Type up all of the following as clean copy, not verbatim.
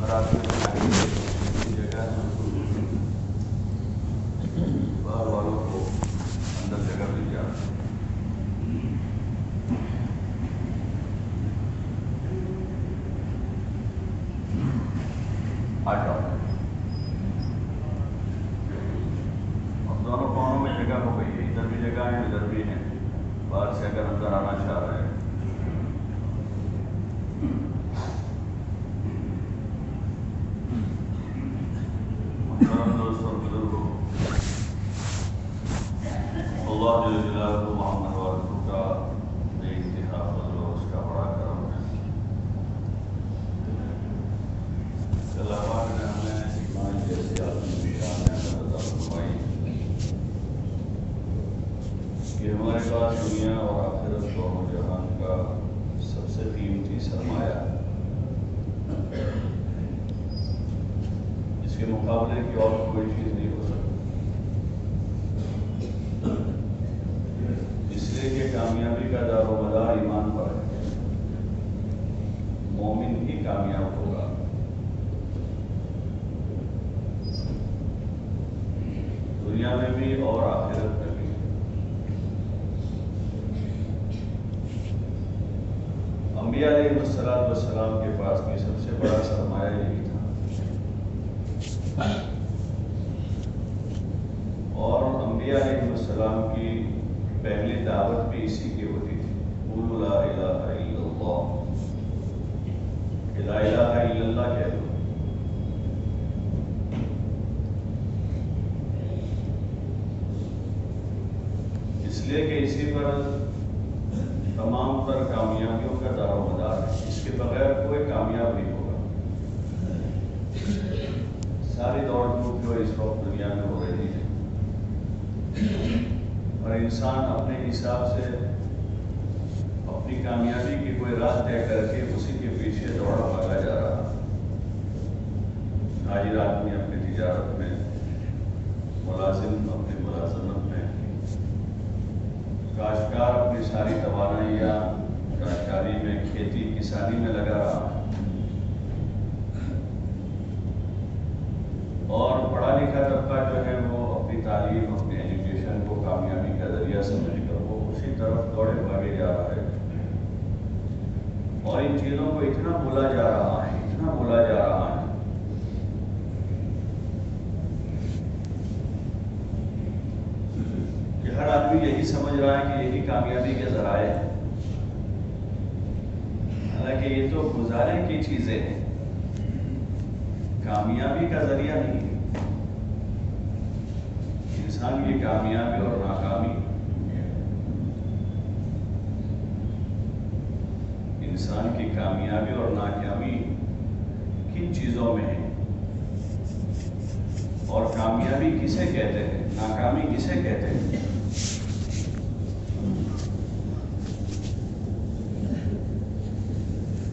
ہر آدمی کی جگہ باہر والوں کو اندر جگہ مل جاتی ہے۔ آ جاؤ، اب دونوں کونوں میں جگہ ہو گئی ہے، ادھر بھی جگہ ہے ادھر بھی ہے، باہر سے اگر اندر آنا چاہ رہے ہیں۔ محترم دوست اور بزرگوں، اللہ جل جلالہ محمد والوں کا بے انتہا فضل اور اس کا بڑا کرم ہے۔ اللہ پاک نے ہمیں ایمان جیسے عظیم شان نعمت عطا فرمائی کہ ہمارے پاس دنیا اور آخرت دونوں جہان کا سب سے قیمتی سرمایہ ہے۔ اس کے مقابلے کی اور کوئی چیز نہیں ہو سکتی، اس لیے کہ کامیابی کا دار و مدار ایمان پر ہے۔ مومن ہی کامیاب ہوگا۔ دنیا میں بھی اور آخرت میں بھی۔ انبیاء علیہ السلام کے پاس بھی سب سے بڑا سرمایہ یہی تھا، اور انبیاء علیہ السلام کی پہلی دعوت بھی اسی کی ہوتی تھی، قولوا لا الہ الا اللہ، کہ لا الہ الا اللہ کہہ دو۔ اس لیے کہ اسی پر تمام تر کامیابیوں کا دار و مدار ہے، اس کے بغیر کوئی کامیاب نہیں ہوگا۔ ساری دوڑ دھوپ جو اس وقت دنیا میں ہو رہی ہے، اور انسان اپنے حساب سے اپنی کامیابی کی کوئی راہ طے کر کے اسی کے پیچھے دوڑا بھاگا جا رہا۔ تاجر آدمی اپنی تجارت میں، ملازم اپنی ملازمت میں، کاشتکار اپنی ساری توانائیاں کاشتکاری میں، کھیتی کسانی میں لگا رہا، اور پڑھا لکھا طبقہ جو ہے وہ اپنی تعلیم، اپنی ایجوکیشن کو کامیابی کا ذریعہ سمجھ کر وہ اسی طرف دوڑے بھاگے جا رہا ہے، اور ان چیزوں کو اتنا بھولا جا رہا ہے، اتنا بھولا جا رہا ہے کہ ہر آدمی یہی سمجھ رہا ہے کہ یہی کامیابی کے ذرائع ہیں، حالانکہ یہ تو گزارے کی چیزیں ہیں، کامیابی کا ذریعہ نہیں ہے۔ انسان کی کامیابی اور ناکامی، انسان کی کامیابی اور ناکامی کن چیزوں میں ہے، اور کامیابی کسے کہتے ہیں، ناکامی کسے کہتے ہیں؟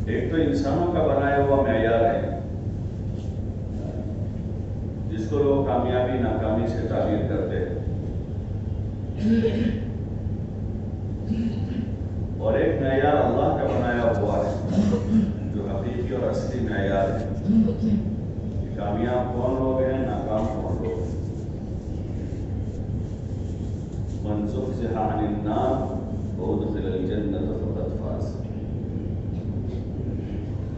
ایک تو انسانوں کا بنایا ہوا معیار ہے جس کو لوگ کامیابی ناکامی سے تعبیر کرتے ہیں، اور ایک معیار اللہ کا بنایا ہوا ہے جو حقیقی اور اصلی معیار ہے کہ کامیاب کون لوگ ہیں، ناکام کون لوگ ہیں۔ من زحزح عن النار وادخل الجنة فقد فاز،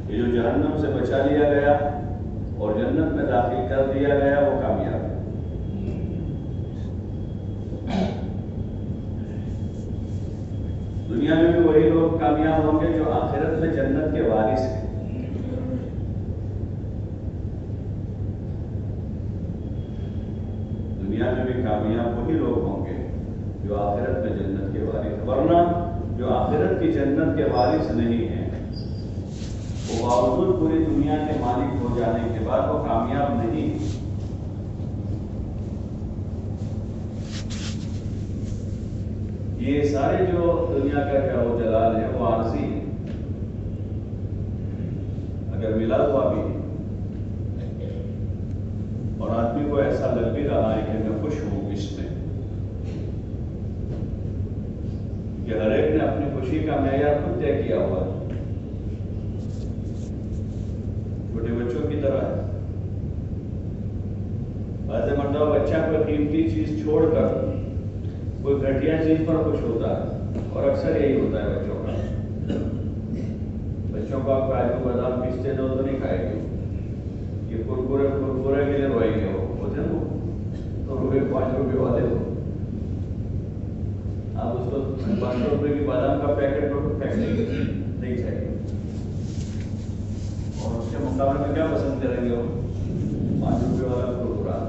یہ جو جہنم سے بچا لیا گیا اور جنت میں داخل کر دیا گیا وہ کامیاب ہے۔ دنیا میں بھی وہی لوگ کامیاب ہوں گے جو آخرت میں جنت کے وارث ہیں۔ دنیا میں بھی کامیاب وہی لوگ ہوں گے جو آخرت میں جنت کے وارث ہیں، ورنہ جو آخرت کی جنت کے وارث نہیں ہیں وہ باوجود پوری دنیا کے مالک ہو جانے کے بعد وہ کامیاب نہیں۔ یہ سارے جو دنیا کا کیا و جلال ہے وہ عارضی ہے، اگر ملا ہوا بھی ہے اور آدمی کو ایسا لگ بھی رہا ہے کہ میں خوش ہوں اس میں، کہ ہر ایک نے اپنی خوشی کا معیار خود طے کیا ہوا ہے۔ چھوٹے بچوں کی طرح بچہ کوئی قیمتی چیز چھوڑ کر کوئی گھٹیا چیز پر خوش ہوتا ہے، اور اکثر یہی ہوتا ہے بچوں کا۔ بچوں کو آپ کاجو بادام پیستے دو تو نہیں کھائے گے، یہ کرکرے کے لیے روئیں گے، وہ ہوتے نا تو روپے 5 روپے والے ہو، آپ اس کو 500 روپے کی بادام کا پیکٹ پر پھینک دیں گے، نہیں چاہیے۔ اور اس کے مقابلے میں کیا پسند کریں گے وہ 5 روپے والا کرکرا،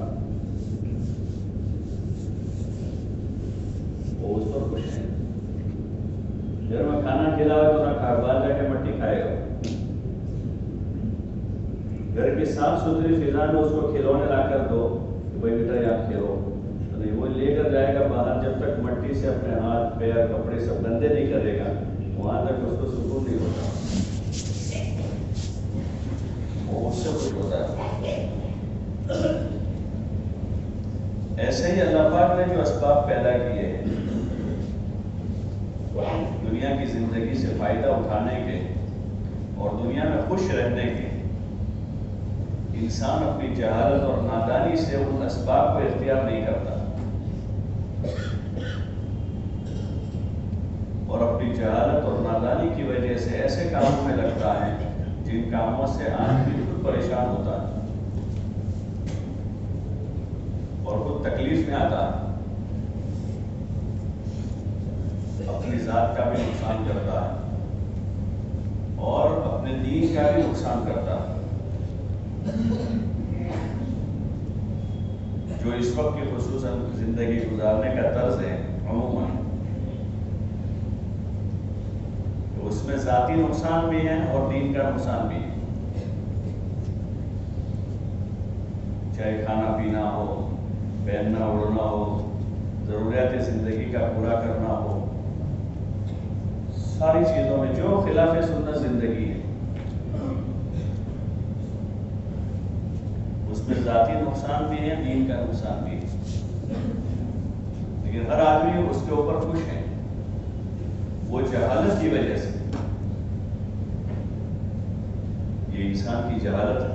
وہ اس پر خوش ہیں۔ گھر میں کھانا کھلاؤ تو نہ باہر جا کے مٹی کھائے گا، گھر کی صاف ستھری فضا میں اس کو کھلونے لا کر دو کہ بھائی بیٹا آپ کھیلو، تو نہیں، وہ لے کر جائے گا باہر، جب تک مٹی سے اپنے ہاتھ پیر کپڑے سب گندے نہیں کرے گا وہاں تک اس کو سکون نہیں ہوتا، وہ اس سے خوش ہوتا ہے۔ ایسے ہی اللہ پاک نے جو اسباب پیدا کیے ہیں دنیا کی زندگی سے فائدہ اٹھانے کے اور دنیا میں خوش رہنے کے، انسان اپنی جہالت اور نادانی سے ان اسباب کو اختیار نہیں کرتا، اور اپنی جہالت اور نادانی کی وجہ سے ایسے کاموں میں لگتا ہے جن کاموں سے آدمی خود پریشان ہوتا ہے اور خود تکلیف میں آتا ہے، اپنی ذات کا بھی نقصان کرتا ہے اور اپنے دین کا بھی نقصان کرتا ہے۔ جو اس وقت کی خصوصاً زندگی گزارنے کا طرز ہے عموماً، اس میں ذاتی نقصان بھی ہے اور دین کا نقصان بھی ہے، چاہے کھانا پینا ہو، پہننا اوڑھنا ہو، ضروریات زندگی کا پورا کرنا ہو، ساری چیزوں میں جو خلاف سنت زندگی ہے اس میں ذاتی نقصان بھی ہے، دین کا نقصان بھی ہے، لیکن ہر آدمی اس کے اوپر خوش ہے، وہ جہالت کی وجہ سے، یہ انسان کی جہالت ہے،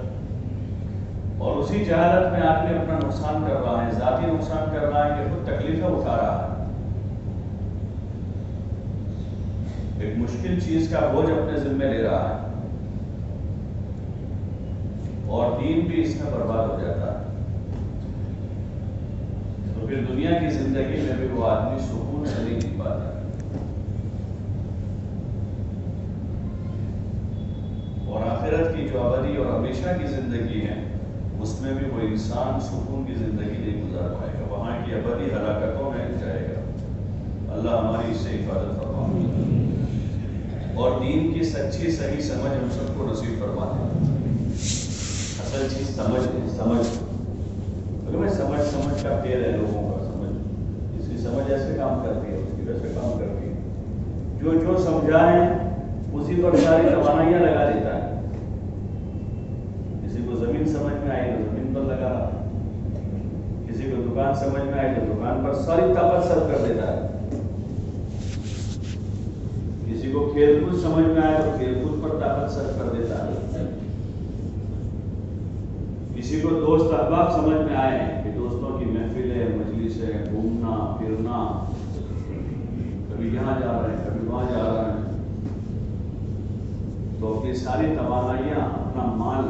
اور اسی جہالت میں آدمی اپنا نقصان کر رہا ہے، ذاتی نقصان کر رہا ہے کہ خود تکلیفیں اٹھا رہا ہے، ایک مشکل چیز کا بوجھ اپنے ذمہ لے رہا ہے، اور دین بھی اس میں برباد ہو جاتا ہے، تو پھر دنیا کی زندگی میں بھی وہ آدمی سکون سے نہیں جی پاتا، اور آخرت کی جو ابدی اور ہمیشہ کی زندگی ہے اس میں بھی وہ انسان سکون کی زندگی نہیں گزار پائے گا، وہاں کی ابدی ہلاکتوں میں جائے گا۔ اللہ ہماری اس سے حفاظت فرمائے اور دین کی سچی صحیح سمجھ ہم سب کو نصیب فرما دے۔ اصل چیز سمجھ میں سمجھ کا پیر ہے لوگوں کا، سمجھ اس کی سمجھ ایسے کام کرتی ہے، اس کی ویسے کام کرتی ہے، جو سمجھا ہے اسی پر ساری توانائیاں لگا دیتا ہے، کسی کو زمین سمجھ میں آئی تو زمین پر لگا رہا، کسی کو دکان سمجھ میں آئی تو دکان پر ساری طاقت صرف کر دیتا ہے، کسی کو کھیل کود سمجھ میں آئے تو کھیل کود پر طاقت صرف کر دیتا ہے، کسی کو دوست احباب سمجھ میں آئے کہ دوستوں کی محفلیں مجلسیں گھومنا پھرنا، کبھی یہاں جا رہے ہیں کبھی وہاں جا رہے ہیں، تو اپنی ساری توانائیاں اپنا مال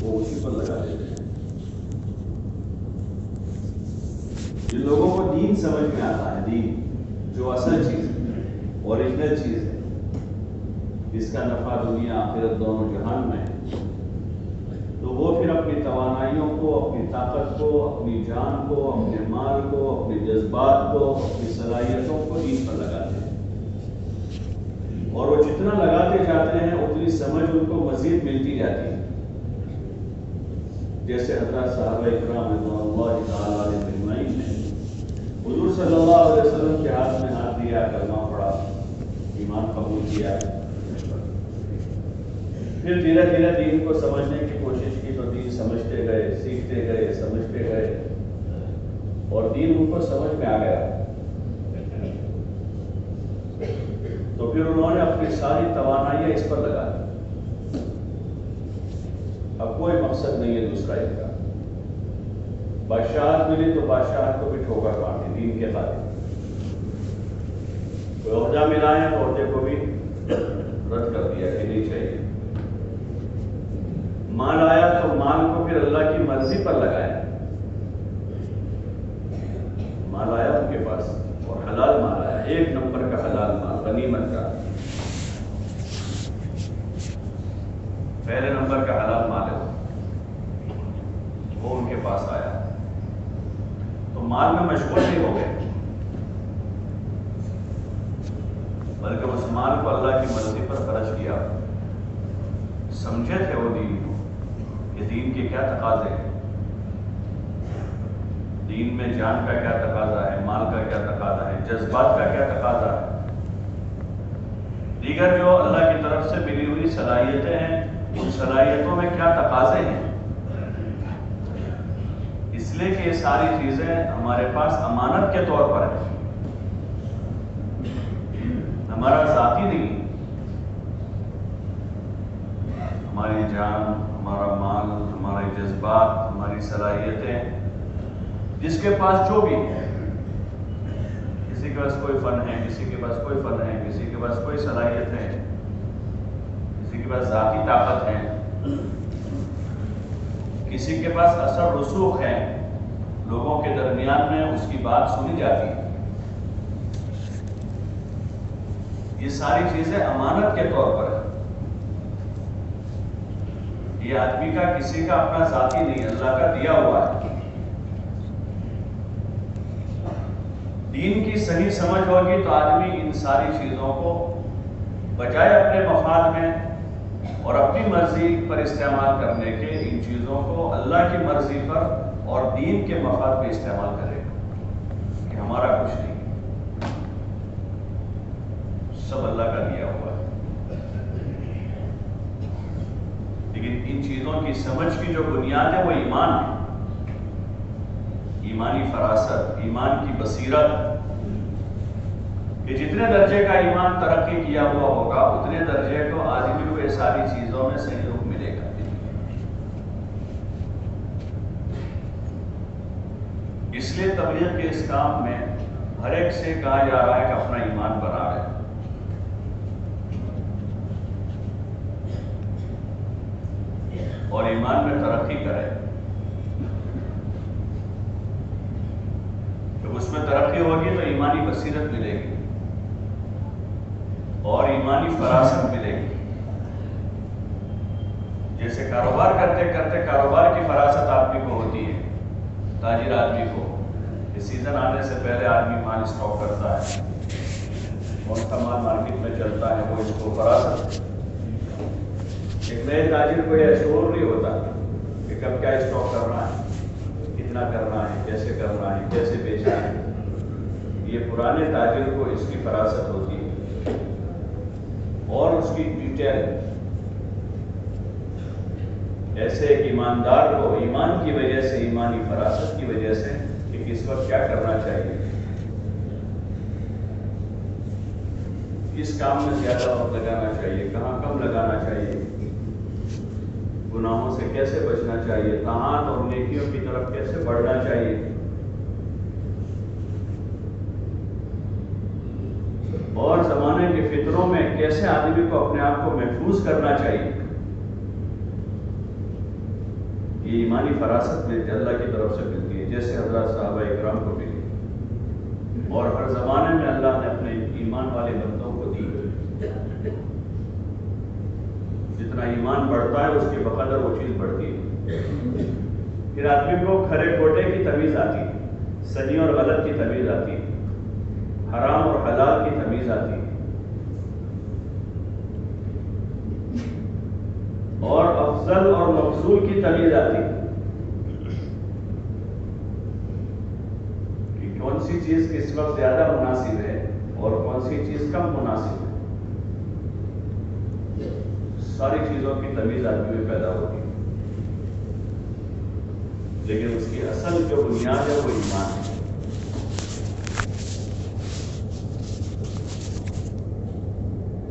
وہ اسی پر لگا دیتے ہیں۔ جن لوگوں کو دین سمجھ میں آتا ہے، دین جو اصل چیز ہے، اوریجنل چیز ہے، جس کا نفع دنیا آخرت دونوں جہان میں ہے، تو وہ پھر اپنی توانائیوں کو، اپنی طاقت کو، اپنی جان کو، اپنے مال کو، اپنے جذبات کو، اپنی صلاحیتوں کو دین پر لگاتے ہیں، اور وہ جتنا لگاتے جاتے ہیں اتنی سمجھ ان کو مزید ملتی جاتی ہے، جیسے حضرت صحابہ اکرام رضوان اللہ تعالیٰ علیہ اجمعین نے حضور صلی اللہ علیہ وسلم کے ہاتھ میں ہاتھ دیا، کلمہ پڑھا، ایمان قبول کیا، پھر دھیرے دھیرے دین کو سمجھنے کی کوشش کی تو دین سمجھتے گئے، سیکھتے گئے، سمجھتے گئے، اور دین ان کو سمجھ میں آ گیا، تو پھر انہوں نے اپنی ساری توانائیاں اس پر لگا دی، اب کوئی مقصد نہیں ہے دوسرا ان کا، بادشاہت ملی تو بادشاہت کو بھی ٹھوکر مارتی دین کے خاطر. کوئی عہدہ ملا ہے تو عہدے کو بھی رد کر دیا کہ نہیں چاہیے. مال آیا تو مال کو پھر اللہ کی مرضی پر لگایا. مال آیا ان کے پاس اور حلال مال آیا, 1 نمبر کا حلال مال, غنیمت کا پہلے نمبر کا حلال مال ہے وہ ان کے پاس آیا تو مال میں مشغول نہیں ہو گئے, بلکہ اس مال کو اللہ کی مرضی پر خرچ کیا. سمجھے تھے وہ دین کو کہ دین کے کیا تقاضے ہیں, دین میں جان کا کیا تقاضا ہے, مال کا کیا تقاضا ہے, جذبات کا کیا تقاضا ہے, دیگر جو اللہ کی طرف سے ملی ہوئی صلاحیتیں ہیں ان صلاحیتوں میں کیا تقاضے ہیں. اس لیے کہ یہ ساری چیزیں ہمارے پاس امانت کے طور پر ہیں, ہمارا ذاتی نہیں. ہماری جان, ہمارا مال, ہمارے جذبات, ہماری صلاحیتیں, جس کے پاس جو بھی ہے, کسی کے پاس کوئی فن ہے, کسی کے پاس کوئی فن ہے, کسی کے پاس کوئی صلاحیت ہے, کسی کے پاس ذاتی طاقت ہے, کسی کے پاس اثر رسوخ ہے, لوگوں کے درمیان میں اس کی بات سنی جاتی ہے. یہ ساری چیزیں امانت کے طور پر ہے. یہ آدمی کا کسی کا اپنا ذاتی نہیں, اللہ کا دیا ہوا ہے. دین کی صحیح سمجھ ہوگی تو آدمی ان ساری چیزوں کو بجائے اپنے مفاد میں اور اپنی مرضی پر استعمال کرنے کے ان چیزوں کو اللہ کی مرضی پر اور دین کے مفاد پہ استعمال کرے گا کہ ہمارا کچھ نہیں, سب اللہ کا دیا ہوا ہے. لیکن ان چیزوں کی سمجھ کی جو بنیاد ہے وہ ایمان ہے, ایمانی فراست, ایمان کی بصیرت, کہ جتنے درجے کا ایمان ترقی کیا ہوا ہوگا اتنے درجے کو آدمی کو یہ ساری چیزوں میں سہیوگ ملے گا. اس لیے تبلیغ کے اس کام میں ہر ایک سے کہا جا رہا ہے کہ اپنا ایمان بنا لے اور ایمان میں ترقی کرے. جب اس میں ترقی ہوگی تو ایمانی بصیرت ملے گی اور ایمانی فراست ملے گی. جیسے کاروبار کرتے کرتے کاروبار کی فراست آدمی کو ہوتی ہے, تاجر آدمی کو اس سیزن آنے سے پہلے آدمی مال اسٹاک کرتا ہے, کون سا مال مارکیٹ میں چلتا ہے وہ اس کو فراست. ایک نئے تاجر کو یہ شعور نہیں ہوتا کہ کب کیا اسٹاک کرنا ہے, کتنا کرنا ہے, کیسے کرنا ہے, کیسے بیچنا ہے. یہ پرانے تاجر کو اس کی فراست ہوتی ہے اور اس کی ڈیٹیل. ایسے ایک ایماندار کو ایمان کی وجہ سے, ایمانی فراست کی وجہ سے کہ کس وقت کیا کرنا چاہیے, کس کام میں زیادہ وقت لگانا چاہیے, کہاں کم لگانا چاہیے, گناہوں سے کیسے بچنا چاہیے, طاعات اور نیکیوں کی طرف کیسے بڑھنا چاہیے, اور زمانے کے فطروں میں کیسے آدمی کو اپنے آپ کو محفوظ کرنا چاہیے. یہ ایمانی فراست میں اللہ کی طرف سے ملتی ہے, جیسے حضرات صحابہ اکرام کو ملی, اور ہر زمانے میں اللہ نے اپنے ایمان والے بندوں کو دی. جتنا ایمان بڑھتا ہے اس کے بقدر وہ چیز بڑھتی ہے. پھر آدمی کو کھرے کھوٹے کی تمیز آتی ہے, صحیح اور غلط کی تمیز آتی ہے, حرام اور حلال کی تمیز آتی ہے, اور افضل اور مفضول کی تمیز آتی ہے کہ کون سی چیز کس وقت زیادہ مناسب ہے اور کون سی چیز کم مناسب ہے. ساری چیزوں کی تمیز آدمی میں پیدا ہوتی ہے, لیکن اس کی اصل جو بنیاد ہے وہ ایمان ہے.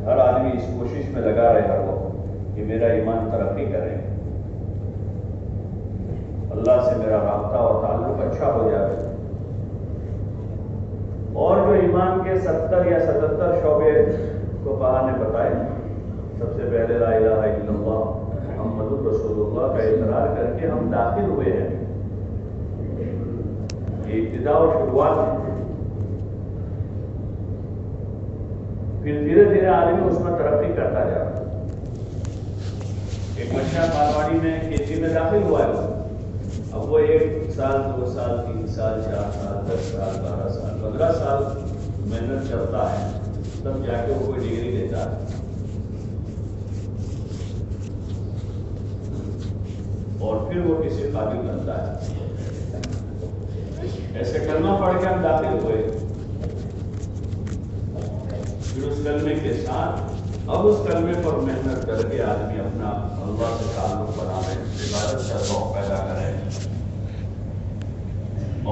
ہر آدمی اس کوشش میں لگا رہے ہر وقت کہ میرا ایمان ترقی کرے, اللہ سے میرا رابطہ اور تعلق اچھا ہو جائے. اور جو ایمان کے 70 یا 77 شعبے فقہا نے بتائے، سب سے پہلے لا الہ الا اللہ محمد رسول اللہ کا اقرار کر کے ہم داخل ہوئے ہیں. یہ ابتدا اور شروعات ہے. پھر دھیرے دھیرے آدمی اس میں ترقی کرتا جا رہا. ایک بچہ مارواڑی میں کھیتی میں داخل ہوا ہے، اب وہ 1 سال 2 سال 3 سال 4 سال 10 سال 12 سال 15 سال محنت کرتا ہے، تب جا کے وہ کوئی ڈگری لیتا ہے. اور پھر وہ کسی قابل بنتا ہے. ایسے کلمہ پڑھ کے ہم داخل ہوئے، پھر اس کلمے کے ساتھ اب اس کلمے پر محنت کر کے آدمی اپنا اللہ سے تعلق بنانے، عبادت کا ذوق پیدا کرے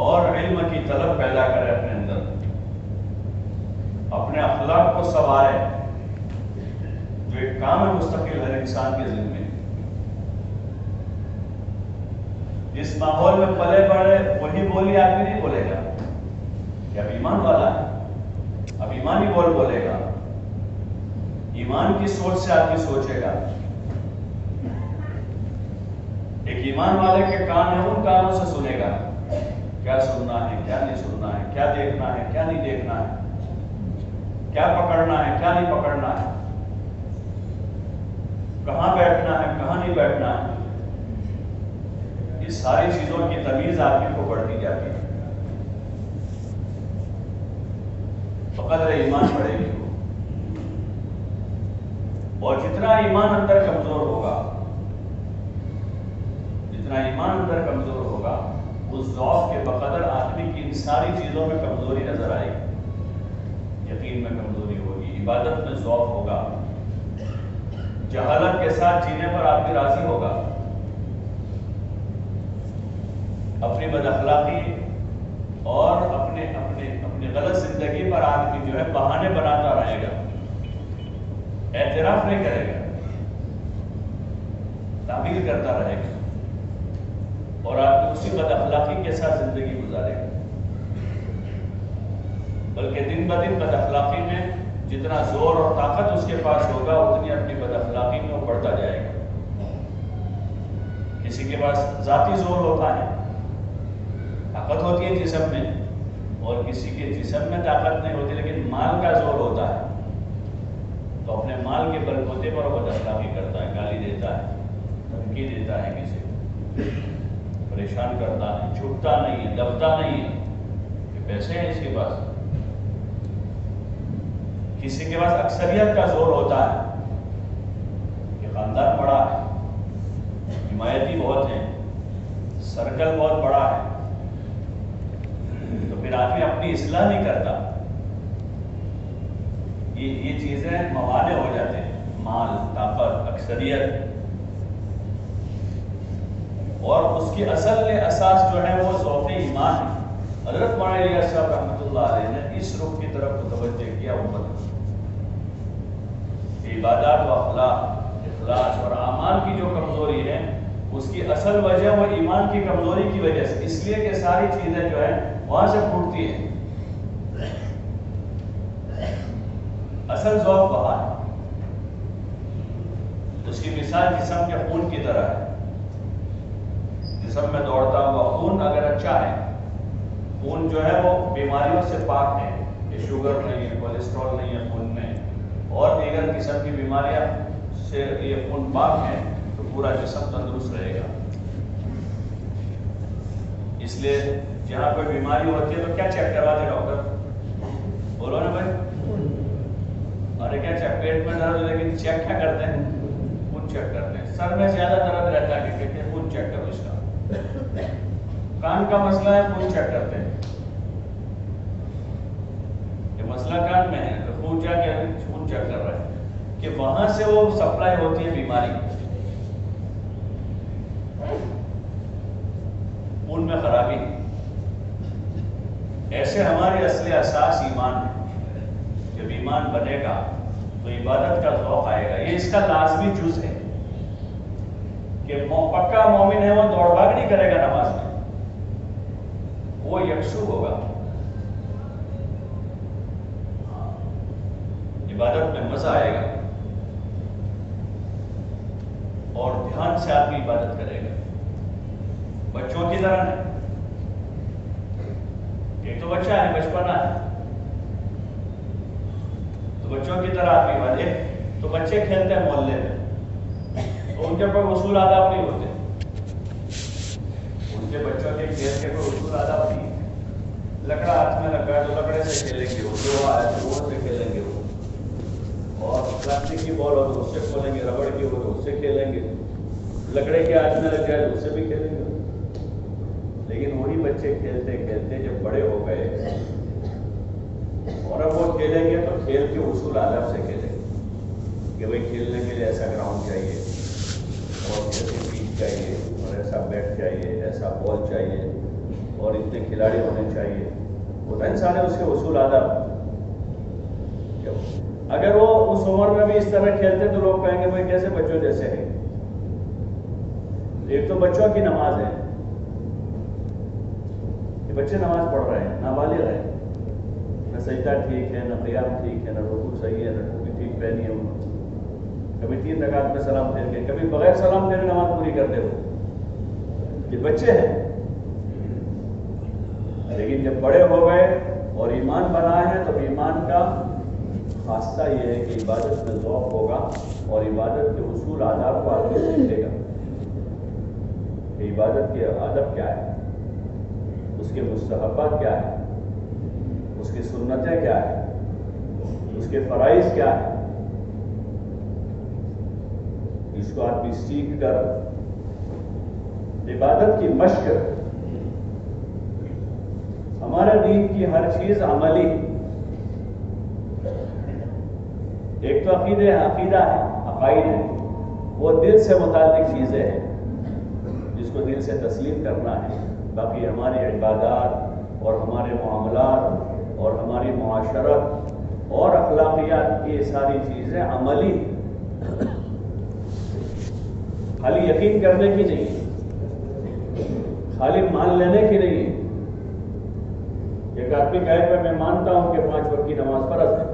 اور علم کی طلب پیدا کرے اپنے اندر، اپنے اخلاق کو سنوارے، جو ایک کام ہے مستقل ہر انسان کے ذمہ. جس ماحول میں پلے بڑھے وہی بولی آدمی نہیں بولے گا کہ اب ایمان والا ہے، اب ایمانی بول بولے گا. ایمان کی سوچ سے آدمی سوچے گا. ایک ایمان والے کے کان ہے، ان کانوں سے سنے گا کیا سننا ہے، کیا نہیں سننا ہے، کیا دیکھنا ہے، کیا نہیں دیکھنا ہے، کیا پکڑنا ہے، کیا نہیں پکڑنا ہے، کہاں بیٹھنا ہے، کہاں نہیں بیٹھنا ہے. یہ ساری چیزوں کی تمیز آدمی کو بڑھتی جاتی ہے. فقدر ایمان بڑھے گی. اور جتنا ایمان اندر کمزور ہوگا، جتنا ایمان اندر کمزور ہوگا، اس ضعف کے بقدر آدمی کی ان ساری چیزوں میں کمزوری نظر آئے گی. یقین میں کمزوری ہوگی، عبادت میں ضعف ہوگا، جہالت کے ساتھ جینے پر آدمی راضی ہوگا، اپنی بد اخلاقی اور اپنے غلط زندگی پر آدمی جو ہے بہانے بناتا رہے گا، اعتراف نہیں کرے گا، تعمیل کرتا رہے گا، اور آدمی اسی بد اخلاقی کے ساتھ زندگی گزارے گا. بلکہ دن بدن بد اخلاقی میں جتنا زور اور طاقت اس کے پاس ہوگا، اتنی اپنی بد اخلاقی میں وہ بڑھتا جائے گا. کسی کے پاس ذاتی زور ہوتا ہے، طاقت ہوتی ہے جسم میں، اور کسی کے جسم میں طاقت نہیں ہوتی لیکن مال کا زور ہوتا ہے، تو اپنے مال کے بلبوتے پر وہ بد اخلاقی کرتا ہے، گالی دیتا ہے، دھمکی دیتا ہے، کسی کو پریشان کرتا ہے، چھپتا نہیں ہے، دبتا نہیں ہے کہ پیسے ہیں اس کے پاس. کسی کے پاس اکثریت کا زور ہوتا ہے کہ خاندان بڑا ہے، حمایتی بہت ہیں، سرکل بہت بڑا ہے، تو پھر آدمی اپنی اصلاح نہیں کرتا. یہ چیزیں موانع ہو جاتے ہیں، مال، طاقت، اکثریت. اور اس کی اصل اساس جو ہے وہ ذوق ایمان ہے. حضرت مولانا الیاس صاحب رحمۃ اللہ علیہ نے اس رخ کی طرف متوجہ کیا امت کو. عبادات و اخلاص اور اعمال کی جو کمزوری ہے، اس کی اصل وجہ وہ ایمان کی کمزوری کی وجہ سے، اس لیے کہ ساری چیزیں جو ہیں وہاں سے پھوٹتی ہیں. اصل ذوق وہاں ہے. اس کی مثال جسم کے خون کی طرح ہے. جسم میں دوڑتا ہوا خون اگر اچھا ہے، خون جو ہے وہ بیماریوں سے پاک ہے، یہ شوگر نہیں ہے، کولیسٹرول نہیں ہے خون میں، اور دیگر قسم کی بیماریاں سے یہ خون پاک ہے، تو پورا جسم تندرست رہے گا. اس لیے جہاں کوئی بیماری ہوتی ہے تو کیا چیک کرواتے ڈاکٹر؟ بولو نا بھائی. ارے کیا چیک؟ پیٹ میں درد، لیکن چیک کیا کرتے ہیں؟ خون چیک کرتے ہیں. سر میں زیادہ درد رہتا ہے کہ کہتے ہیں خون چیک کرو اس کا. کان کا مسئلہ ہے، خون چیک کرتے ہیں. یہ مسئلہ کان میں ہے تو خون چیک کر رہا ہے کہ وہاں سے وہ سپلائی ہوتی ہے بیماری. خون میں خرابی. ایسے ہماری اصل اساس ایمان ہے. جب ایمان بنے گا تو عبادت کا ذوق آئے گا. یہ اس کا لازمی جز ہے کہ پکا مومن ہے وہ دوڑ بھاگ نہیں کرے گا نماز میں. وہ یکسو ہوگا، عبادت میں مزہ آئے گا اور دھیان سے آدمی عبادت کرے گا. بچوں کی طرح نہیں. ایک تو بچہ ہے، بچپنا ہے، تو بچوں کی طرح آدمی عبادت. تو بچے کھیلتے ہیں محلے میں، تو ان کے کوئی اصول آداب نہیں ہوتے. ان کے بچوں کے کھیل کے کوئی اصول آداب نہیں ہے. لکڑا ہاتھ میں لگا ہے تو لکڑے سے کھیلیں گے وہ، لوہا ہے تو لوہے سے کھیلیں گے وہ، اور پلاسٹک کی بال ہو تو اس سے کھولیں گے، ربڑ کی ہو تو اس سے کھیلیں گے، لکڑے کے ہاتھ میں لگ جائے تو اس سے بھی کھیلیں گے. لیکن وہی بچے کھیلتے کھیلتے جب بڑے ہو گئے اور اب وہ کھیلیں گے تو کھیل کے اصول آداب سے کھیلیں گے کہ بھائی کھیلنے کے لیے ایسا گراؤنڈ چاہیے اور ایسی پیچ چاہیے اور ایسا بیٹ چاہیے، ایسا بال چاہیے اور اتنے کھلاڑی ہونے چاہیے. ہوتا ہے سارے اس کے اصول آداب. اگر وہ اس عمر میں بھی اس طرح کھیلتے تو لوگ کہیں گے بھائی کیسے بچوں جیسے ہیں. ایک تو بچوں کی نماز ہے کہ بچے نماز پڑھ رہے ہیں، نابالغ ہیں، نہ سجدہ ٹھیک ہے، نہ قیام ٹھیک ہے، نہ رکوع صحیح ہے، نہ ٹوپی ٹھیک پہنی ہے انہوں نے. کبھی 3 رکعت میں سلام پھیر کے، کبھی بغیر سلام پھیرے نماز پوری کرتے ہو. یہ بچے ہیں. لیکن جب بڑے ہو گئے اور ایمان بنائے ہیں تو ایمان کا خاصہ یہ ہے کہ عبادت میں ذوق ہوگا اور عبادت کے اصول آداب کو آدمی سیکھے گا کہ عبادت کے آداب کیا ہے، اس کے مستحبات کیا ہے، اس کی سنتیں کیا ہے، اس کے فرائض کیا ہے. اس کو آدمی سیکھ کر عبادت کی مشق. ہمارے دین کی ہر چیز عملی. ایک تو عقیدہ ہے، عقائد ہے، وہ دل سے متعلق چیزیں ہیں جس کو دل سے تسلیم کرنا ہے. باقی ہماری عبادات اور ہمارے معاملات اور ہماری معاشرت اور اخلاقیات کی ساری چیزیں عملی، خالی یقین کرنے کی نہیں، خالی مان لینے کی نہیں. ایک آدمی کہے کہ میں مانتا ہوں کہ 5 وقت کی نماز فرض ہے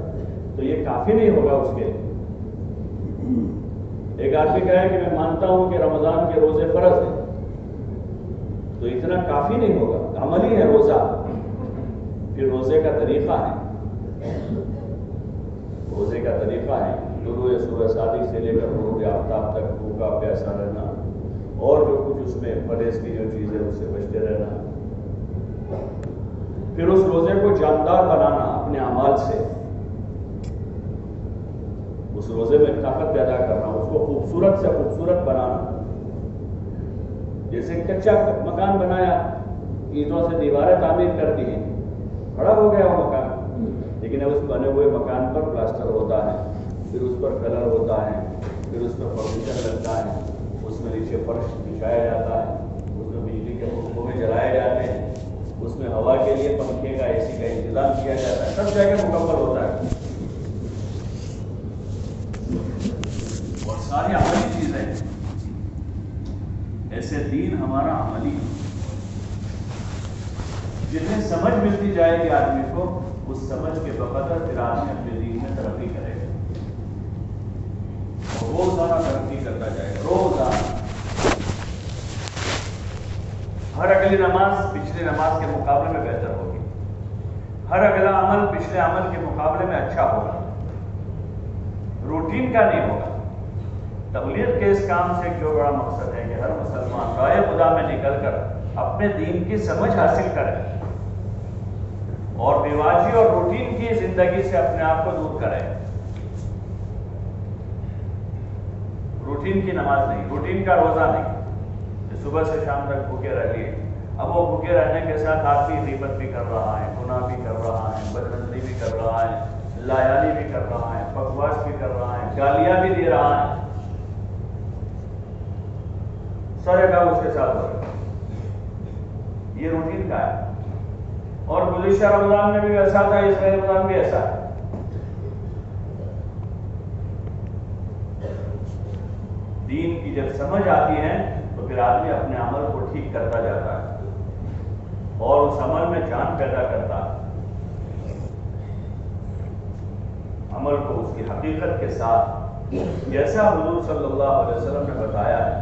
تو یہ کافی نہیں ہوگا اس کے. ایک آدمی کہے کہ میں مانتا ہوں کہ رمضان کے روزے فرض ہیں تو اتنا کافی نہیں ہوگا. عملی ہے روزہ. پھر روزے کا طریقہ ہے، روزے کا طریقہ ہے طلوع صبح صادق سے لے کر غروب آفتاب تک بھوکا پیاسا رہنا اور جو کچھ اس میں پرہیز کی جو چیزیں اس سے بچتے رہنا. پھر اس روزے کو جاندار بنانا اپنے اعمال سے، اس روزے میں طاقت پیدا کرنا، اس کو خوبصورت سے خوبصورت بنانا. جیسے کچا مکان بنایا، اینٹوں سے دیواریں تعمیر کر دی ہیں، کھڑا ہو گیا وہ مکان، لیکن اب اس بنے ہوئے مکان پر پلاسٹر ہوتا ہے، پھر اس پر کلر ہوتا ہے، پھر اس پر فرنیچر لگتا ہے، اس میں نیچے فرش بچھایا جاتا ہے، اس میں بجلی کے پنکھے جلائے جاتے ہیں، اس میں ہوا کے لیے پنکھے کا اے سی کا انتظام کیا جاتا ہے. سب جگہ مکمل ہوتا ہے اور ساری عملی چیزیں. ایسے دین ہمارا عملی ہے. جتنے سمجھ ملتی جائے گی آدمی کو، اس سمجھ کے بقدر پھر آدمی اپنے دین میں ترقی کرے گا اور روزانہ ترقی کرتا جائے گا. روزانہ ہر اگلی نماز پچھلی نماز کے مقابلے میں بہتر ہوگی، ہر اگلا عمل پچھلے عمل کے مقابلے میں اچھا ہوگا. روٹین کا نہیں ہوگا. تبلیغ کے اس کام سے ایک جو بڑا مقصد ہے کہ ہر مسلمان رائے خدا میں نکل کر اپنے دین کی سمجھ حاصل کرے اور رواجی اور روٹین کی زندگی سے اپنے آپ کو دور کرے. روٹین کی نماز نہیں، روٹین کا روزہ نہیں، صبح سے شام تک بھوکے رہ لیے. اب وہ بھوکے رہنے کے ساتھ آدمی غیبت بھی کر رہا ہے، گناہ بھی کر رہا ہے، بدنظری بھی کر رہا ہے، لایانی بھی کر رہا ہے، بکواس بھی کر رہا ہے، گالیاں بھی دے رہا ہے. سارے کام اس کے ساتھ ہو رہے. یہ روٹین کا ہے. اور گزشتہ رمضان میں بھی ایسا تھا، اس میں رمضان بھی ایسا ہے. دین کی جب سمجھ آتی ہے تو پھر آدمی اپنے عمل کو ٹھیک کرتا جاتا ہے. اور اس عمل میں جان پیدا کرتا ہے، عمل کو اس کی حقیقت کے ساتھ جیسا حضور صلی اللہ علیہ وسلم نے بتایا ہے،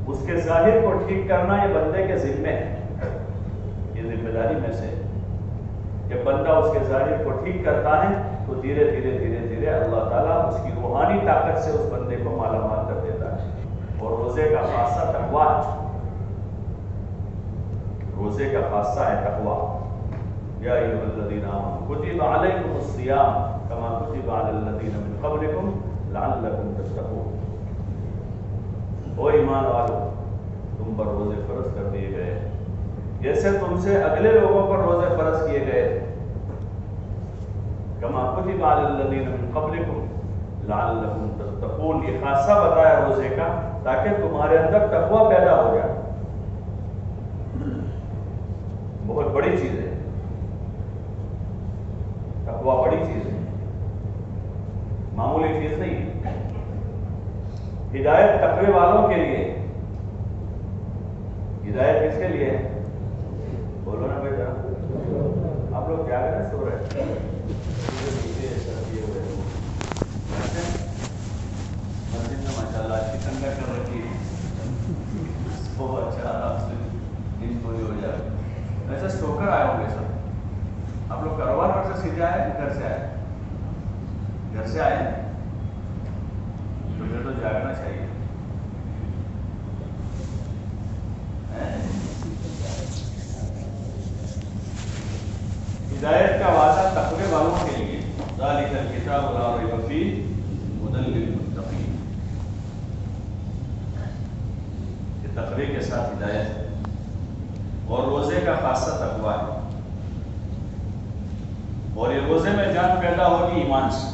اس کے ظاہر کو ٹھیک کرنا یہ بندے کے ذمے ہے، یہ ذمہ داری میں سے جب بندہ اس کے ظاہر کو ٹھیک کرتا ہے تو دھیرے دھیرے دھیرے دھیرے اللہ تعالیٰ اس کی روحانی طاقت سے اس بندے کو مالا مال کر دیتا ہے۔ اور روزے کا خاصہ تقویٰ ہے، روزے کا خاصہ ہے تقویٰ۔ یا ایھا الذین آمنوا کتب علیکم الصیام کما کتب علی الذین من قبلکم لعلکم تتقون۔ او ایمان والو، تم پر روزے فرض کر دیے گئے جیسے تم سے اگلے لوگوں پر روزے فرض کیے گئے، کما کتب علی الذین من قبلکم لعلکم تتقون۔ یہ خاصہ بتایا روزے کا تاکہ تمہارے اندر تقویٰ پیدا ہو جائے۔ بہت بڑی چیز ہے تقویٰ، بڑی چیز ہے، معمولی چیز نہیں ہے۔ ہدایت تقوی والوں کے لیے، ہدایت کس کے لیے ہے؟ بولو نا بیٹا، آپ لوگ کیا کریں، سو رہے مسجد میں ماشاء اللہ اچھی ٹھنڈک کر رکھی ہے، بہت اچھا آرام سے نیند پوری ہو جائے۔ ایسے سو کر آئے ہوں گے سب، آپ لوگ کاروبار پر سے سیدھے آئے، گھر سے آئے؟ گھر سے آئے تو پھر تو جاگنا چاہیے۔ ہدایت کا وعدہ تقوی والوں کے لیے، ذالک الکتاب لا ریب فیہ ھدی للمتقین۔ یہ تقوی کے ساتھ ہدایت ہے، اور روزے کا خاصہ تقویٰ ہے، اور یہ روزے میں جان پیدا ہوگی ایمان سے۔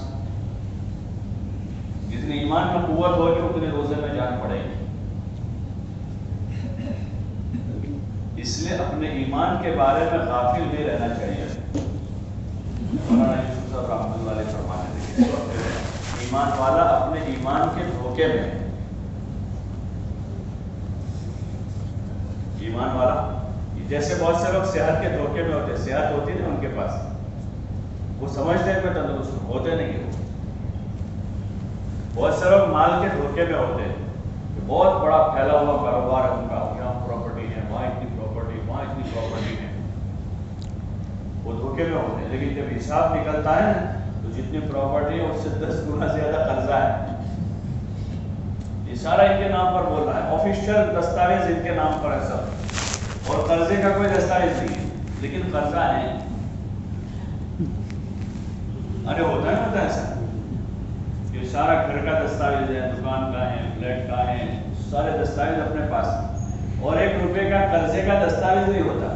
جتنی ایمان میں قوت ہوگی اتنی روزے میں جان پڑے گی۔ اس لیے اپنے ایمان کے بارے میں غافل نہیں رہنا چاہیے۔ مولانا یوسف صاحب رحمۃ اللہ علیہ فرماتے ہیں ایمان والا اپنے ایمان کے دھوکے میں، ایمان والا جیسے بہت سے لوگ صحت کے دھوکے میں ہوتے ہیں، صحت ہوتی ہے ان کے پاس، وہ سمجھتے ہیں کہ تندرست ہوتے نہیں ہیں۔ بہت سے لوگ مال کے دھوکے میں ہوتے ہیں کہ بہت بڑا پھیلا ہوا کاروبار ہے ان کا، یہاں پراپرٹی ہے، وہاں اتنی پراپرٹی، وہاں اتنی پراپرٹی ہے، وہ دھوکے میں ہوتے ہیں۔ لیکن جب حساب نکلتا ہے تو جتنی پراپرٹی ہے اس سے 10 گنا زیادہ قرضہ ہے۔ یہ سارا ان کے نام پر بول رہا ہے، آفیشیل دستاویز ان کے نام پر ہے سب، اور قرضے کا کوئی دستاویز نہیں ہے لیکن قرضہ ہے۔ ارے ہوتا ہے نا ایسا، یہ سارا گھر کا دستاویز ہے، دکان کا ہے، فلیٹ کا ہے، سارے دستاویز اپنے پاس، اور 1 روپے کا قرضے کا دستاویز نہیں ہوتا،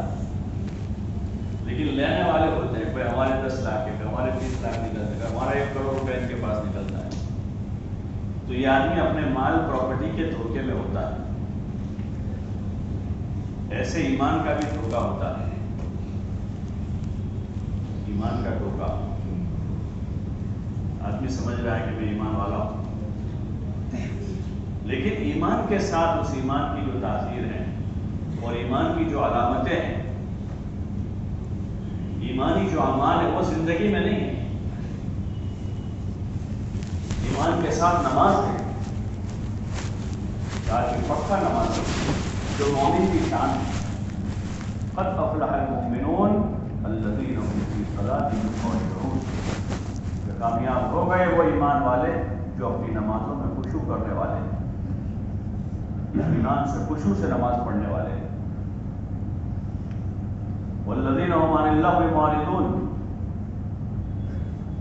لیکن لینے والے ہوتے ہیں، کوئی ہمارے 10 لاکھ ہے، ہمارے 30 لاکھ نکلتے ہیں، ہمارا 1 کروڑ روپے ان کے پاس نکلتا ہے۔ تو یہ آدمی اپنے مال پراپرٹی کے دھوکے میں ہوتا ہے۔ ایسے ایمان کا بھی دھوکا ہوتا ہے، ایمان کا دھوکا۔ آدمی سمجھ رہا ہے کہ میں ایمان والا ہوں، لیکن ایمان کے ساتھ اس ایمان کی جو تاثیر ہے اور ایمان کی جو علامتیں ہیں، ایمانی جو اعمال ہے وہ زندگی میں نہیں ہے۔ ایمان کے ساتھ نماز ہے، تاکہ پکا نماز ہے جو مومن کی شان ہے۔ قد افلح المؤمنون الذین هم فی صلاتهم خاشعون۔ کہ کامیاب ہو گئے وہ ایمان والے جو اپنی نمازوں میں خشوع کرنے والے ہیں، اطمینان سے خشوع سے نماز پڑھنے والے ہیں۔ والذین هم عن اللغو معرضون،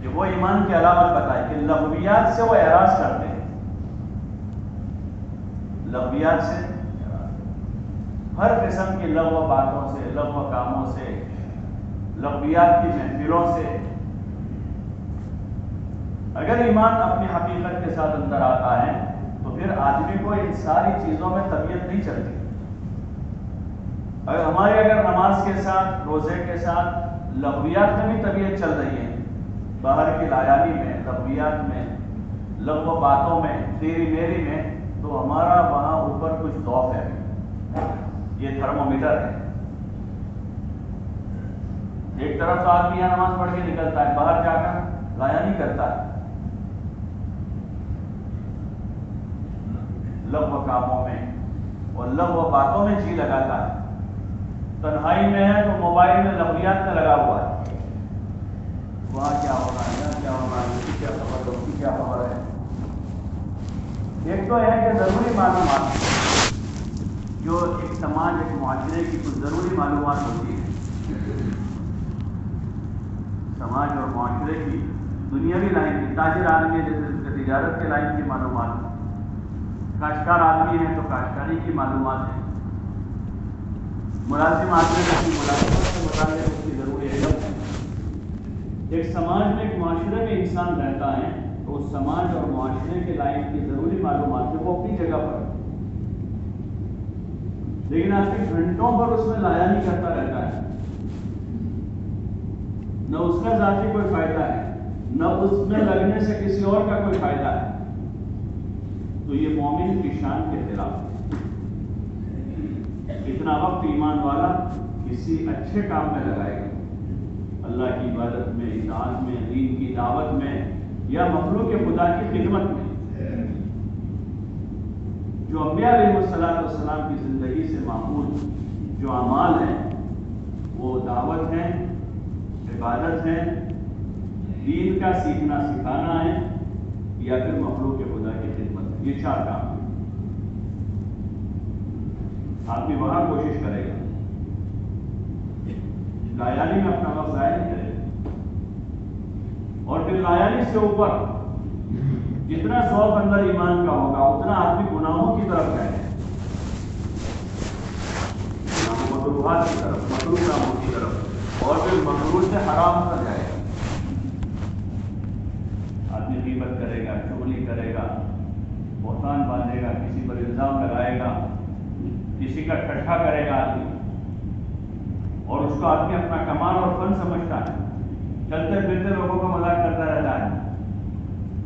کہ وہ ایمان کی علامت بتائے کہ لغویات سے وہ اعراض کرتے ہیں، لغویات سے، ہر قسم کی لغو باتوں سے، لغو کاموں سے، لغویات کی محفلوں سے۔ اگر ایمان اپنی حقیقت کے ساتھ اندر آتا ہے تو پھر آدمی کو ان ساری چیزوں میں طبیعت نہیں چلتی۔ اگر نماز کے ساتھ، روزے کے ساتھ لغویات میں بھی طبیعت چل رہی ہے، باہر کی لایانی میں، لغویات میں، لغو باتوں میں، تیری میری میں، تو ہمارا وہاں اوپر کچھ ضعف ہے۔ یہ تھرمومیٹر ہے، ایک طرف تو آدمی یہاں نماز پڑھ کے نکلتا ہے، باہر جا کر لایا نہیں کرتا ہے، لغو کاموں میں اور لغو باتوں میں جی لگاتا ہے، تنہائی میں ہے تو موبائل میں لغویات میں لگا ہوا ہے، وہاں کیا ہو رہا ہے، یہاں کیا ہو رہا ہے، اس کی کیا خبر ہے، اس کی کیا خبر ہے۔ ایک تو ہے کہ ضروری معلومات جو ایک سماج ایک معاشرے کی کچھ ضروری معلومات ہوتی ہے، سماج اور معاشرے کی دنیاوی لائن کی، تاجر آدمی ہے جیسے اس کے تجارت کے لائن کی معلومات، کاشتکار آدمی ہے تو کاشتکاری کی معلومات ہے، ملازم آدمی کی ملازمت سے متعلق اس کی ضروری علم ہے۔ ایک سماج میں ایک معاشرے میں انسان رہتا ہے تو اس سماج اور معاشرے کے لائن کی ضروری معلومات ہے وہ اپنی جگہ پر ہے، لیکن آدمی گھنٹوں پر اس میں لایا نہیں کرتا رہتا ہے، نہ اس کا ذاتی کوئی فائدہ ہے نہ اس میں لگنے سے کسی اور کا کوئی فائدہ ہے، تو یہ مومن کی شان کے خلاف ہے۔ اتنا وقت ایمان والا کسی اچھے کام میں لگائے گا، اللہ کی عبادت میں، اطاعت میں، دین کی دعوت میں یا مخلوق خدا کی خدمت میں، جو انبیاء علیہ السلام کی زندگی سے معمول جو اعمال ہیں وہ دعوت ہیں، عبادت ہے، دین کا سیکھنا سکھانا ہے یا پھر مخلوق خدا کی خدمت ہے، یہ چار کام ہیں۔ آدمی وہاں کوشش کرے گا، لایانی میں اپنا وقت ضائع نہیں کرے گا، اور پھر لایانی سے اوپر جتنا شوق اندر ایمان کا ہوگا اتنا آدمی گناہوں کی طرف جائے گا، مکروہات کی طرف، مکروہ کاموں کی طرف، اور پھر مکروہ سے حرام پر جائے گا۔ آدمی غیبت کرے گا، چغلی کرے گا، بہتان باندھے گا، کسی پر الزام لگائے گا، کسی کا ٹھٹھا کرے گا آدمی، اور اس کو آدمی اپنا کمال اور فن سمجھتا ہے، چلتے پھرتے لوگوں کا مذاق کرتا رہتا ہے،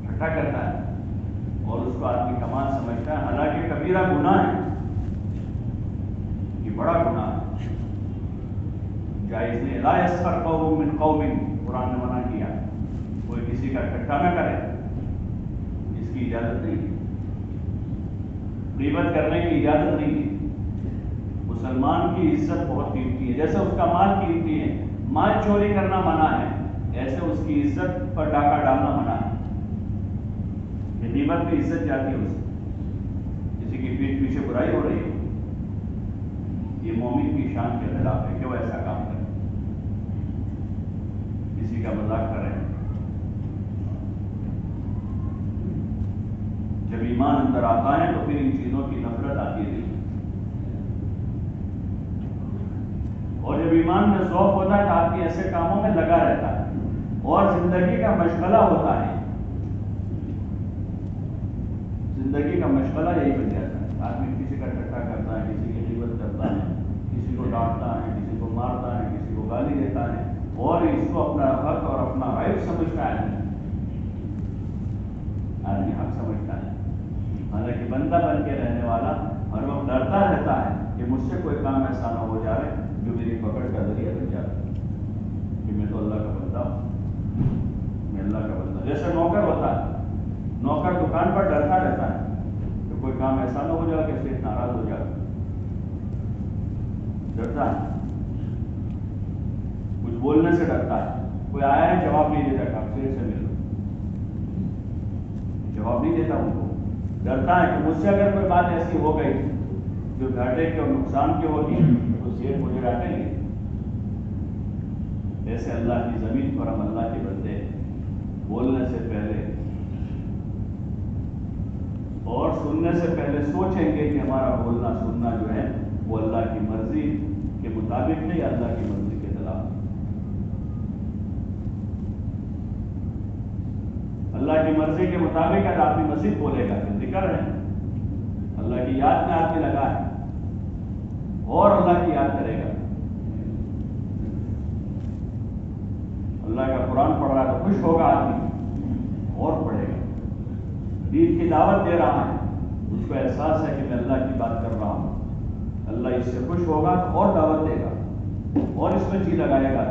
ٹھٹھا کرتا ہے، اور اس کو آدمی کمال سمجھتا ہے، حالانکہ کبیرہ گناہ ہے، یہ بڑا گناہ ہے، جائز نہیں۔ لا یسخر قوم من قوم، قرآن نے منع کیا، کوئی کسی کا ٹھٹھا نہ کرے، اس کی اجازت نہیں ہے، غیبت کرنے کی اجازت نہیں ہے۔ مسلمان کی عزت بہت قیمتی ہے، جیسے اس کا مال قیمتی ہے، مال چوری کرنا منع ہے، ایسے اس کی عزت پر ڈاکہ ڈالنا منع ہے، کہ غیبت میں عزت جاتی ہے، اس کسی کی پیٹھ پیچھے برائی ہو رہی ہے، یہ مومن کی شان کے خلاف ہے کہ وہ ایسا کام کرے، کسی کا مذاق کرے۔ جب ایمان اندر آتا ہے تو پھر ان چیزوں کی نفرت آتی ہے، اور جب ایمان میں ذوق ہوتا ہے تو آدمی ایسے کاموں میں لگا رہتا ہے، اور زندگی کا مشغلہ ہوتا ہے، زندگی کا مشغلہ یہی بن جاتا ہے، آدمی کسی کا ٹھٹھا کرتا ہے، کسی کی غیبت کرتا ہے، کسی کو ڈانٹتا ہے، کسی کو مارتا ہے، کسی کو گالی دیتا ہے، اور اس کو اپنا حق اور اپنا غیب سمجھتا ہے، آدمی حق سمجھتا ہے، حالانکہ بندہ بن کے رہنے والا ہر وقت ڈرتا رہتا ہے کہ مجھ سے کوئی کام ایسا نہ ہو جائے جو میری پکڑ کا ذریعہ بن جائے، کہ میں تو اللہ کا بندہ ہوں، میں اللہ کا بندہ۔ جیسے نوکر ہوتا ہے، نوکر دکان پر ڈرتا رہتا ہے کہ کوئی کام ایسا نہ ہو جائے کہ سیٹ ناراض ہو جائے، ڈرتا ہے، کچھ بولنے سے ڈرتا ہے، کوئی آیا ہے جواب نہیں دیتا، کام سیٹ سے ملو، جواب نہیں دیتا، ان کو ڈرتا ہے کہ مجھ سے اگر کوئی بات ایسی ہو گئی جو گھاٹے کے اور نقصان کی ہوگی تو سیٹ مجھے ڈانٹیں گے۔ ایسے اللہ کی زمین پر ہم اللہ کے بندے بولنے سے پہلے اور سننے سے پہلے سوچیں گے کہ ہمارا بولنا سننا جو ہے وہ اللہ کی مرضی کے مطابق نہیں، اللہ کی مرضی کے خلاف۔ اللہ کی مرضی کے مطابق اگر آدمی مزید بولے گا کہ ذکر ہے، اللہ کی یاد میں آدمی لگا ہے اور اللہ کی یاد کرے گا، اللہ کا قرآن پڑھ رہا ہے تو خوش ہوگا آدمی اور پڑھے گا، دین کی دعوت دے رہا ہے، اس کو احساس ہے کہ میں اللہ کی بات کر رہا ہوں، اللہ اس سے خوش ہوگا تو اور دعوت دے گا اور اس میں جی لگائے گا،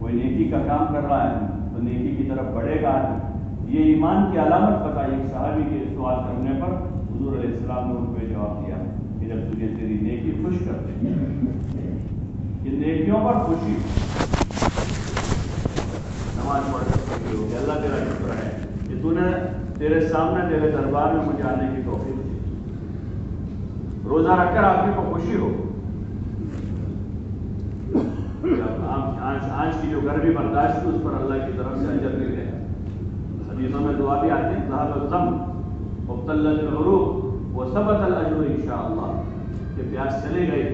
کوئی نیکی کا کام کر رہا ہے تو نیکی کی طرف بڑھے گا. یہ ایمان کی علامت بتائی ایک صحابی کے سوال کرنے پر حضور علیہ السلام نے ان کو یہ جواب دیا کہ جب تجھے تیری نیکی خوش کر دے، کہ نیکیوں پر خوشی ہو، نماز پڑھ کر خوشی ہو کہ اللہ تیرا شکر ہے کہ تو نے تیرے سامنے تیرے دربار میں مجھے آنے کی توفیق دی. روزہ رکھ کر آدمی کو خوشی ہو. آج کی جو گرمی برداشت ہے اس پر اللہ کی طرف سے اجر مل گیا. حدیثوں میں دعا بھی آتی ہے ذهب الغم وابتلت العروق وثبت الاجر انشاءاللہ، کہ پیاس چلی گئی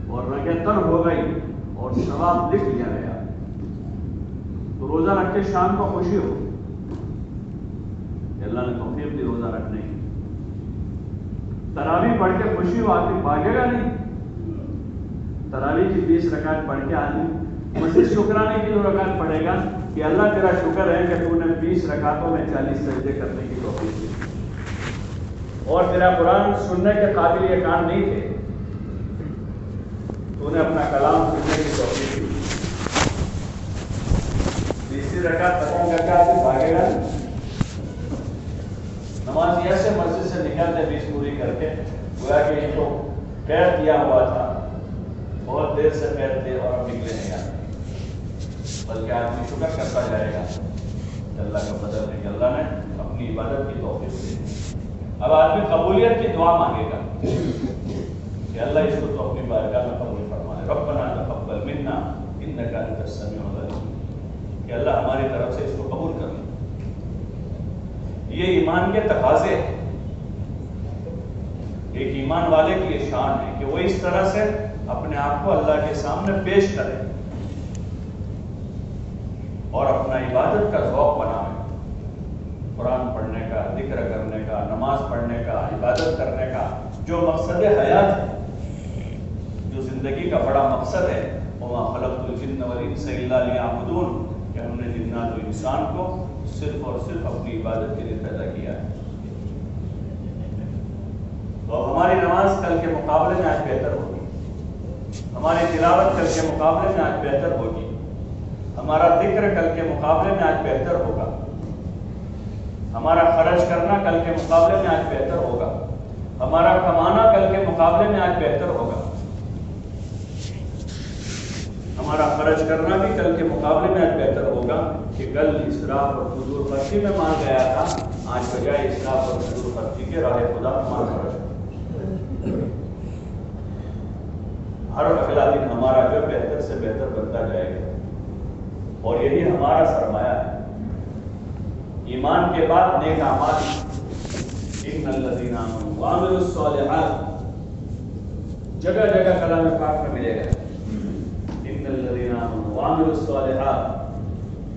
اور رگیں تر ہو گئی اور ثواب لکھ لیا گیا. تو روزہ رکھ کے شام کو خوشی ہو کہ اللہ نے توفیق دی روزہ رکھنے کی. تراویح پڑھ کے خوشی ہو، آدمی بھاگے گا نہیں. تراویح کی 20 رکعت پڑھ کے آدمی مزید شکرانے کی 2 رکعت پڑھے گا کہ اللہ تیرا شکر ہے کہ تو نے 20 رکعتوں میں 40 سجدے کرنے کی توفیق دی، اور تیرا قرآن سننے کے قابل یہ کان نہیں تھے، تو نے اپنا کلام سننے کی توفیق دی. 20 رکعت ختم کر کے آدمی بھاگے گا. نماز ایسے مسجد سے نکلتے 20 پوری کر کے گویا کہ یہ تو قید کیا ہوا تھا، بہت دیر سے قید تھے اور اب نکلے نہیں آتے، بلکہ آدمی شکر کرتا جائے گا کہ اللہ کا بدل ہے کہ اللہ نے اپنی عبادت کی توفیق دی. اب آدمی قبولیت کی دعا مانگے گا کہ اللہ اس کو تو اپنی بارگاہ میں قبول فرمائے. ربنا تقبل منا انک انت السمیع العلیم، کہ اللہ ہماری طرف سے اس کو قبول کر لے. یہ ایمان کے تقاضے ہیں. ایک ایمان والے کی یہ شان ہے کہ وہ اس طرح سے اپنے آپ کو اللہ کے سامنے پیش کرے اور اپنا عبادت کا ذوق بنائے. قرآن پڑھنے کا، ذکر کرنے کا، نماز پڑھنے کا، عبادت کرنے کا جو مقصد حیات ہے، جو زندگی کا بڑا مقصد ہے، وَمَا خَلَقْتُ الْجِنَّ وَالْإِنسَ إِلَّا لِيَعْبُدُونَ، کہ ہم نے جنات و انسان کو صرف اور صرف اپنی عبادت کے لیے پیدا کیا ہے. تو اب ہماری نماز کل کے مقابلے میں آج بہتر ہوگی، ہماری تلاوت کل کے مقابلے میں آج بہتر ہوگی، ہمارا ذکر کل کے مقابلے میں آج بہتر ہوگا، ہمارا خرچ کرنا کل کے مقابلے میں آج بہتر ہوگا، ہمارا کمانا کل کے مقابلے میں آج بہتر ہوگا. ہمارا خرچ کرنا بھی کل کے مقابلے میں آج بہتر ہوگا کہ کل اسراف اور فضول خرچی میں مال گیا تھا، آج بجائے اسراف اور فضول خرچی کے راہ خدا مال خرچ. ہر اگلا دن ہمارا جو بہتر سے بہتر بنتا جائے گا، اور یہی ہمارا سرمایہ ہے. ایمان کے بعد نیک اعمال، ان الذین آمنوا وعملوا الصالحات، جگہ جگہ کلام پاک میں ملے گا ان الذین آمنوا وعملوا الصالحات.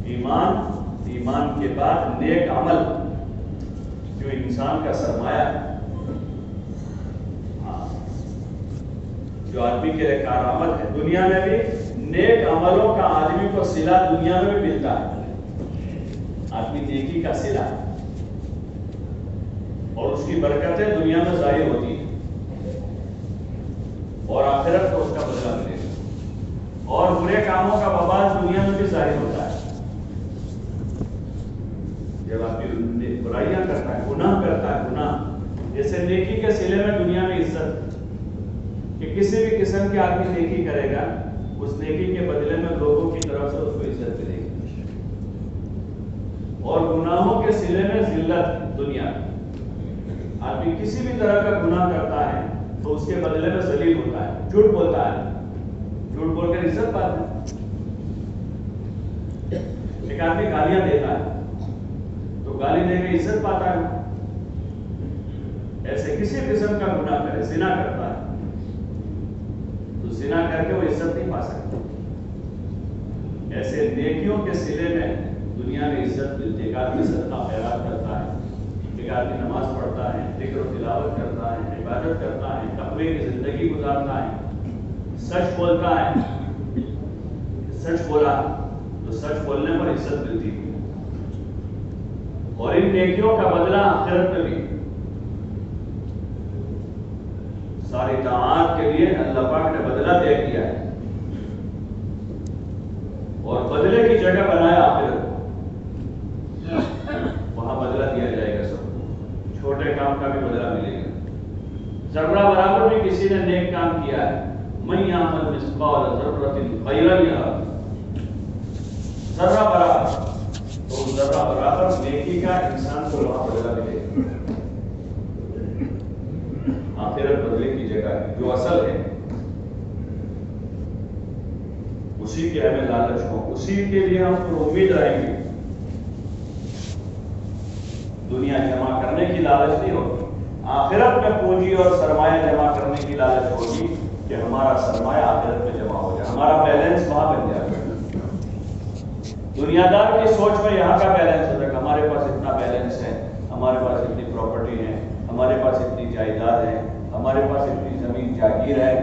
ایمان کے بعد نیک عمل جو انسان کا سرمایہ ہے، جو آدمی کے لیے کارآمد ہے. دنیا میں بھی نیک عملوں کا آدمی کو صلہ دنیا میں بھی ملتا ہے. آدمی نیکی کا صلہ اور اس کی برکتیں دنیا میں ظاہر ہوتی ہیں اور آخرت کو اس کا بدلہ ملے گا. اور برے کاموں کا وبال دنیا میں بھی ظاہر ہوتا ہے. جب آدمی برائیاں کرتا ہے، گناہ کرتا ہے، گناہ جیسے نیکی کے صلے میں دنیا میں عزت، کہ کسی بھی قسم کی آدمی نیکی کرے گا اس نیکی کے بدلے میں لوگوں کی طرف سے اس کو عزت ملے گی. اور گناہوں کے صلے میں ذلت دنیا. آدمی کسی بھی طرح کا گناہ کرتا ہے تو اس کے بدلے میں ذلیل ہوتا ہے، جھوٹ بولتا ہے، جھوٹ بول کر عزت پاتا ہے. ایک آدمی گالیاں دیتا ہے تو گالی دے کے عزت پاتا ہے. ایسے کسی قسم کا گناہ کرے، زنا کرتا ہے تو زنا کر کے وہ عزت نہیں پا سکتا. ایسے نیکیوں کے صلے میں دنیا میں عزت ملتی ہے. ایک آدمی صدقہ خیرات کرتا ہے، ایک آدمی نماز پڑھتا ہے، ذکر و تلاوت کرتا ہے، عبادت کرتا ہے، تقوی کی زندگی گزارتا ہے، سچ بولتا ہے. سچ بولا تو سچ بولنے پر عزت ملتی ہے. اور ان نیکیوں کا بدلہ آخرت میں بھی ساری طاعات کے لیے اللہ پاک نے بدلہ طے کیا ہے. اور بدلے کی جگہ بنایا آخرت کو، وہاں بدلہ دیا جائے گا سب کو، چھوٹے کام کا بھی بدلہ ملے گا۔ ذرہ برابر بھی کسی نے نیک کام کیا ہے، من یعمل مثقال ذرۃ خیرا یرہ، ذرہ برابر، تو ذرہ برابر نیکی کا انسان کو وہاں بدلہ ملے گا۔ آخرت بدلے کی جگہ ہے، جو اصل ہے اسی کے ہمیں لالچ ہو، اسی کے لیے ہم پر امید رہیں گے۔ دنیا جمع کرنے کی لالچ نہیں ہوگی، آخرت میں پونجی اور سرمایہ جمع کرنے کی لالچ ہوگی کہ ہمارا سرمایہ آخرت میں جمع ہو جائے، ہمارا بیلنس وہاں بن جائے گا۔ دنیا دار کی سوچ میں یہاں کا بیلنس ہوتا ہے کہ ہمارے پاس اتنا بیلنس ہے، ہمارے پاس اتنی پراپرٹی ہے، ہمارے پاس اتنی جائیداد ہے، ہمارے پاس اتنی زمین جاگیر ہے،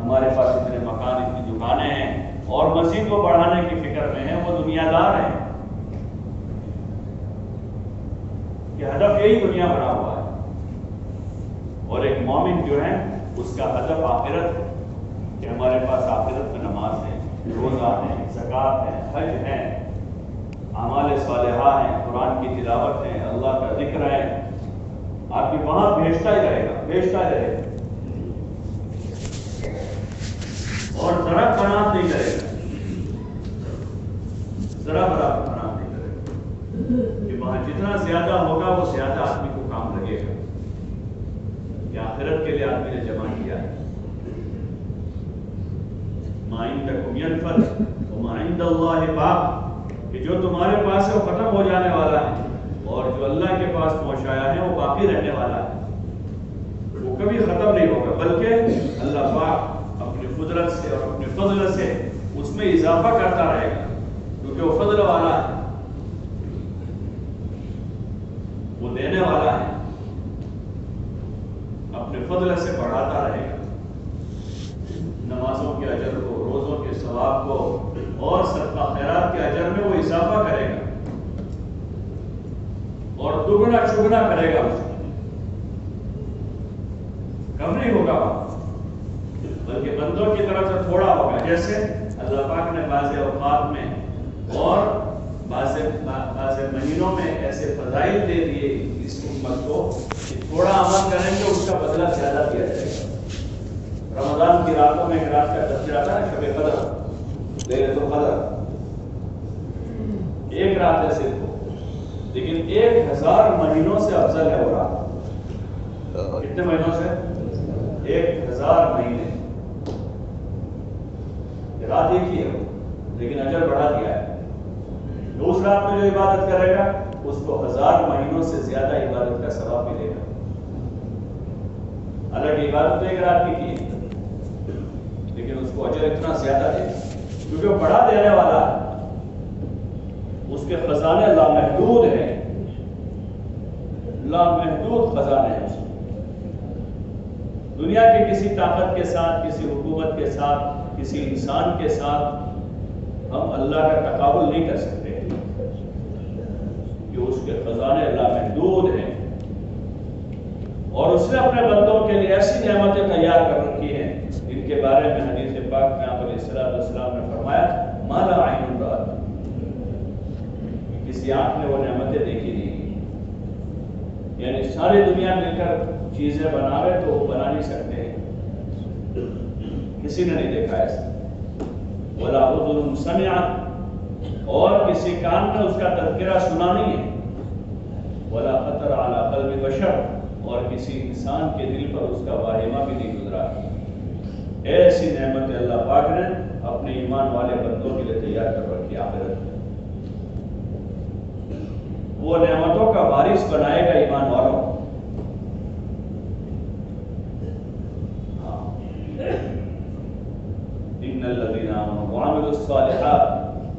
ہمارے پاس اتنے مکان، اتنی دکانیں ہیں، اور مزید وہ بڑھانے کی فکر میں ہیں، وہ دنیا دار ہیں کہ ہدف یہی دنیا بنا ہوا ہے۔ اور ایک مومن جو ہے اس کا ہدف آخرت ہے کہ ہمارے پاس آخرت میں نماز ہے، روزہ ہے، زکوٰۃ ہے، حج ہے، اعمال صالحہ ہیں، قرآن کی تلاوت ہے، اللہ کا ذکر ہے، آپ کی وہاں بھیجتا ہی رہے گا، بھیجتا ہی رہے گا، اور ذرا پناہ نہیں کرے گا، ذرا برابر پناہ نہیں کرے گا کہ وہاں جتنا زیادہ ہوگا وہ زیادہ آدمی کو کام لگے گا کہ آخرت کے لیے آدمی نے جمع کیا ہے۔ ما عندکم ینفد وما عند اللہ باق، کہ جو تمہارے پاس ہے وہ ختم ہو جانے والا ہے، اور جو اللہ کے پاس پہنچایا ہے وہ باقی رہنے والا ہے، وہ کبھی ختم نہیں ہوگا، بلکہ اللہ پاک اپنی قدرت سے اور اپنے فضل سے اس میں اضافہ کرتا رہے گا، کیونکہ وہ فضل والا ہے، وہ دینے والا ہے، اپنے فضل سے بڑھاتا رہے گا، نمازوں کے اجر کو، روزوں کے ثواب کو، اور صدقہ خیرات کے اجر میں وہ اضافہ کرے گا، اور دگنا چگنا کرے گا، اس کو کم نہیں ہوگا، بلکہ بندوں کی طرف سے تھوڑا ہوگا۔ جیسے اللہ پاک نے بعض اوقات میں اور بعض مہینوں میں ایسے فضائل دے دیے اس امت کو کہ تھوڑا عمل کریں گے اس کا بدلہ زیادہ دیا جائے گا۔ رمضان کی راتوں میں ایک رات کا تذکرہ تھا، شب قدر، لیلۃ القدر، ایک رات ہے صرف، لیکن 1000 مہینوں سے افضل ہے وہ رات۔ کتنے مہینوں سے؟ 1000 مہینے، رات ایک ہی ہے، لیکن اجر بڑھا دیا ہے۔ اس رات میں جو عبادت کرے گا اس کو 1000 مہینوں سے زیادہ عبادت کا ثواب ملے گا۔ حالانکہ عبادت تو ایک رات کی ہے، لیکن اس کو اجر اتنا زیادہ دے گا کیونکہ وہ بڑا دینے والا ہے، اس کے خزانے لامحدود ہیں، لامحدود خزانے ہیں۔ دنیا کے کسی طاقت کے ساتھ، کسی حکومت کے ساتھ، کسی انسان کے ساتھ ہم اللہ کا تقابل نہیں کر سکتے، کہ اس کے خزانے لامحدود ہیں، اور اس نے اپنے بندوں کے لیے ایسی نعمتیں تیار کر رکھی ہیں جن کے بارے میں حدیث پاک میں آپ علیہ السلام نے فرمایا ما لا عین رأت، کسی آنکھ نے وہ نعمتیں دیکھی نہیں، یعنی ساری دنیا مل کر چیزیں بناوے تو وہ بنا نہیں سکتے، کسی نے نہیں دیکھا ایسا، ولا اذن سمعت، اور کسی کان نے اس کا تذکرہ سنا نہیں ہے، ولا خطر علی قلب بشر، اور کسی انسان کے دل پر اس کا واہمہ بھی نہیں گزرا۔ ایسی نعمتیں اللہ پاک نے اپنے ایمان والے بندوں کے لیے تیار کر رکھی آخرت میں، وہ نعمتوں کا وارث بنائے گا ایمان والوں۔ ان الذين آمنوا وعملوا الصالحات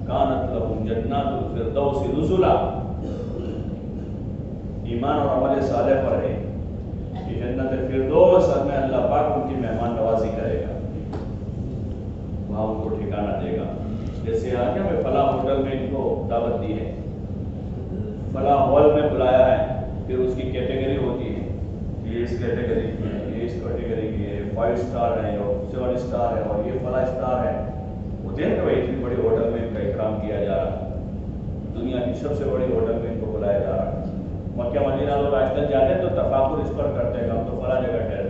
كانت لهم جنات الفردوس نزلا، ایمان اور عمل صالح پر ہے کہ جنت فردوس میں اللہ پاک ان کی مہمان نوازی کرے گا، وہاں ان کو ٹھکانہ دے گا۔ جیسے آگے میں فلاں ہوٹل میں ان کو دعوت دی ہے، فلاں ہال میں بلایا ہے، پھر اس کی کیٹیگری ہوتی ہے، یہ اس کیٹیگری کی ہے، یہ اس کیٹیگری کی ہے، 5 اسٹار ہے اور 7 اسٹار ہے اور یہ فلاں اسٹار ہے، وہ دیکھ کہ بھائی اتنی بڑی ہوٹل میں ان کا اکرام کیا جا رہا ہے، دنیا کی سب سے بڑی ہوٹل میں ان کو بلایا جا رہا ہے. مکہ مدینہ لوگ آج کل جاتے ہیں تو تفاخر اس پر کرتے ہیں، ہم تو فلاں جگہ ٹھہرے،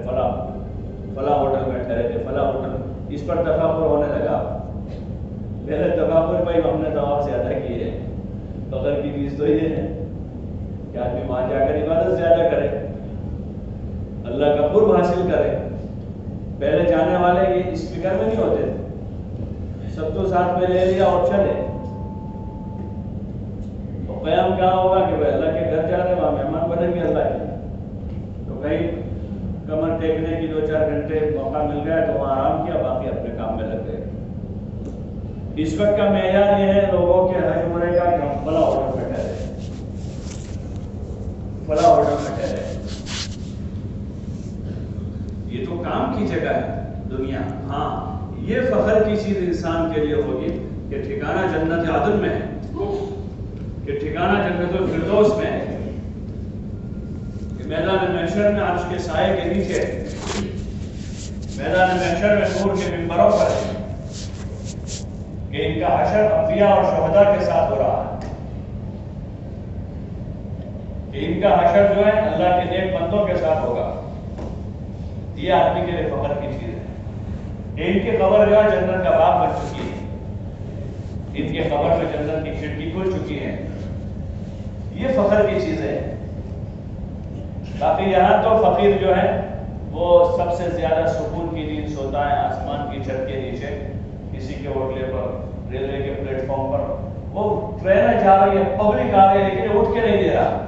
فلاں ہوٹل میں ٹھہرے تھے، فلاں ہوٹل، اس پر تفاخر ہونے لگا. پہلے تفاخر بھائی ہم نے ثواب زیادہ کیے ہیں. فخر کی چیز تو یہ ہے کہ آدمی وہاں جا کر عبادت زیادہ کرے، اللہ کا قرب حاصل کرے. پہلے جانے والے یہ اس فکر میں نہیں ہوتے تھے، سب تو ساتھ میں لے لیا اور چلے. تو قیام کیا ہوگا کہ بھائی اللہ کے گھر جا رہے ہیں، وہاں مہمان بنیں گے اللہ کے، تو کہیں کمر ٹیکنے کی 2-4 گھنٹے موقع مل گیا تو وہاں آرام کیا، باقی اپنے کام میں لگ گئے. اس وقت کا معیار یہ ہے لوگوں کے حج عمرے کا کہ ہم فلاں ہوٹل میں ٹھہرے، فلاں ہوٹل میں ٹھہرے. یہ تو کام کی جگہ ہے دنیا. ہاں یہ فخر کی چیز انسان کے لیے ہوگی کہ ٹھکانہ جنت عدن میں ہے، کہ ٹھکانہ جنت الفردوس میں ہے، کہ میدان محشر میں عرش کے سائے کے نیچے، میدان محشر میں نور کے منبروں پر ہے، کہ ان کا حشر انبیاء اور شہداء کے ساتھ ہو رہا ہے، کہ ان کا حشر جو ہے اللہ کے نیک بندوں کے ساتھ ہوگا. یہ آدمی کے لیے فخر کی چیز ہے کہ ان کی قبر جو ہے جنت کا باغ بن چکی ہے، ان کے قبر میں جنت کی کھڑکی کھل چکی ہے. یہ فخر کی چیز ہے. باقی یہاں تو فقیر جو ہے وہ سب سے زیادہ سکون کی نیند سوتا ہے آسمان کی چھت کے نیچے، کسی کے ہوٹلے پر، ریلوے کے پلیٹ فارم پر. وہ ٹرینیں جا رہی ہے، پبلک آ رہی ہے، لیکن اٹھ کے نہیں دے رہا.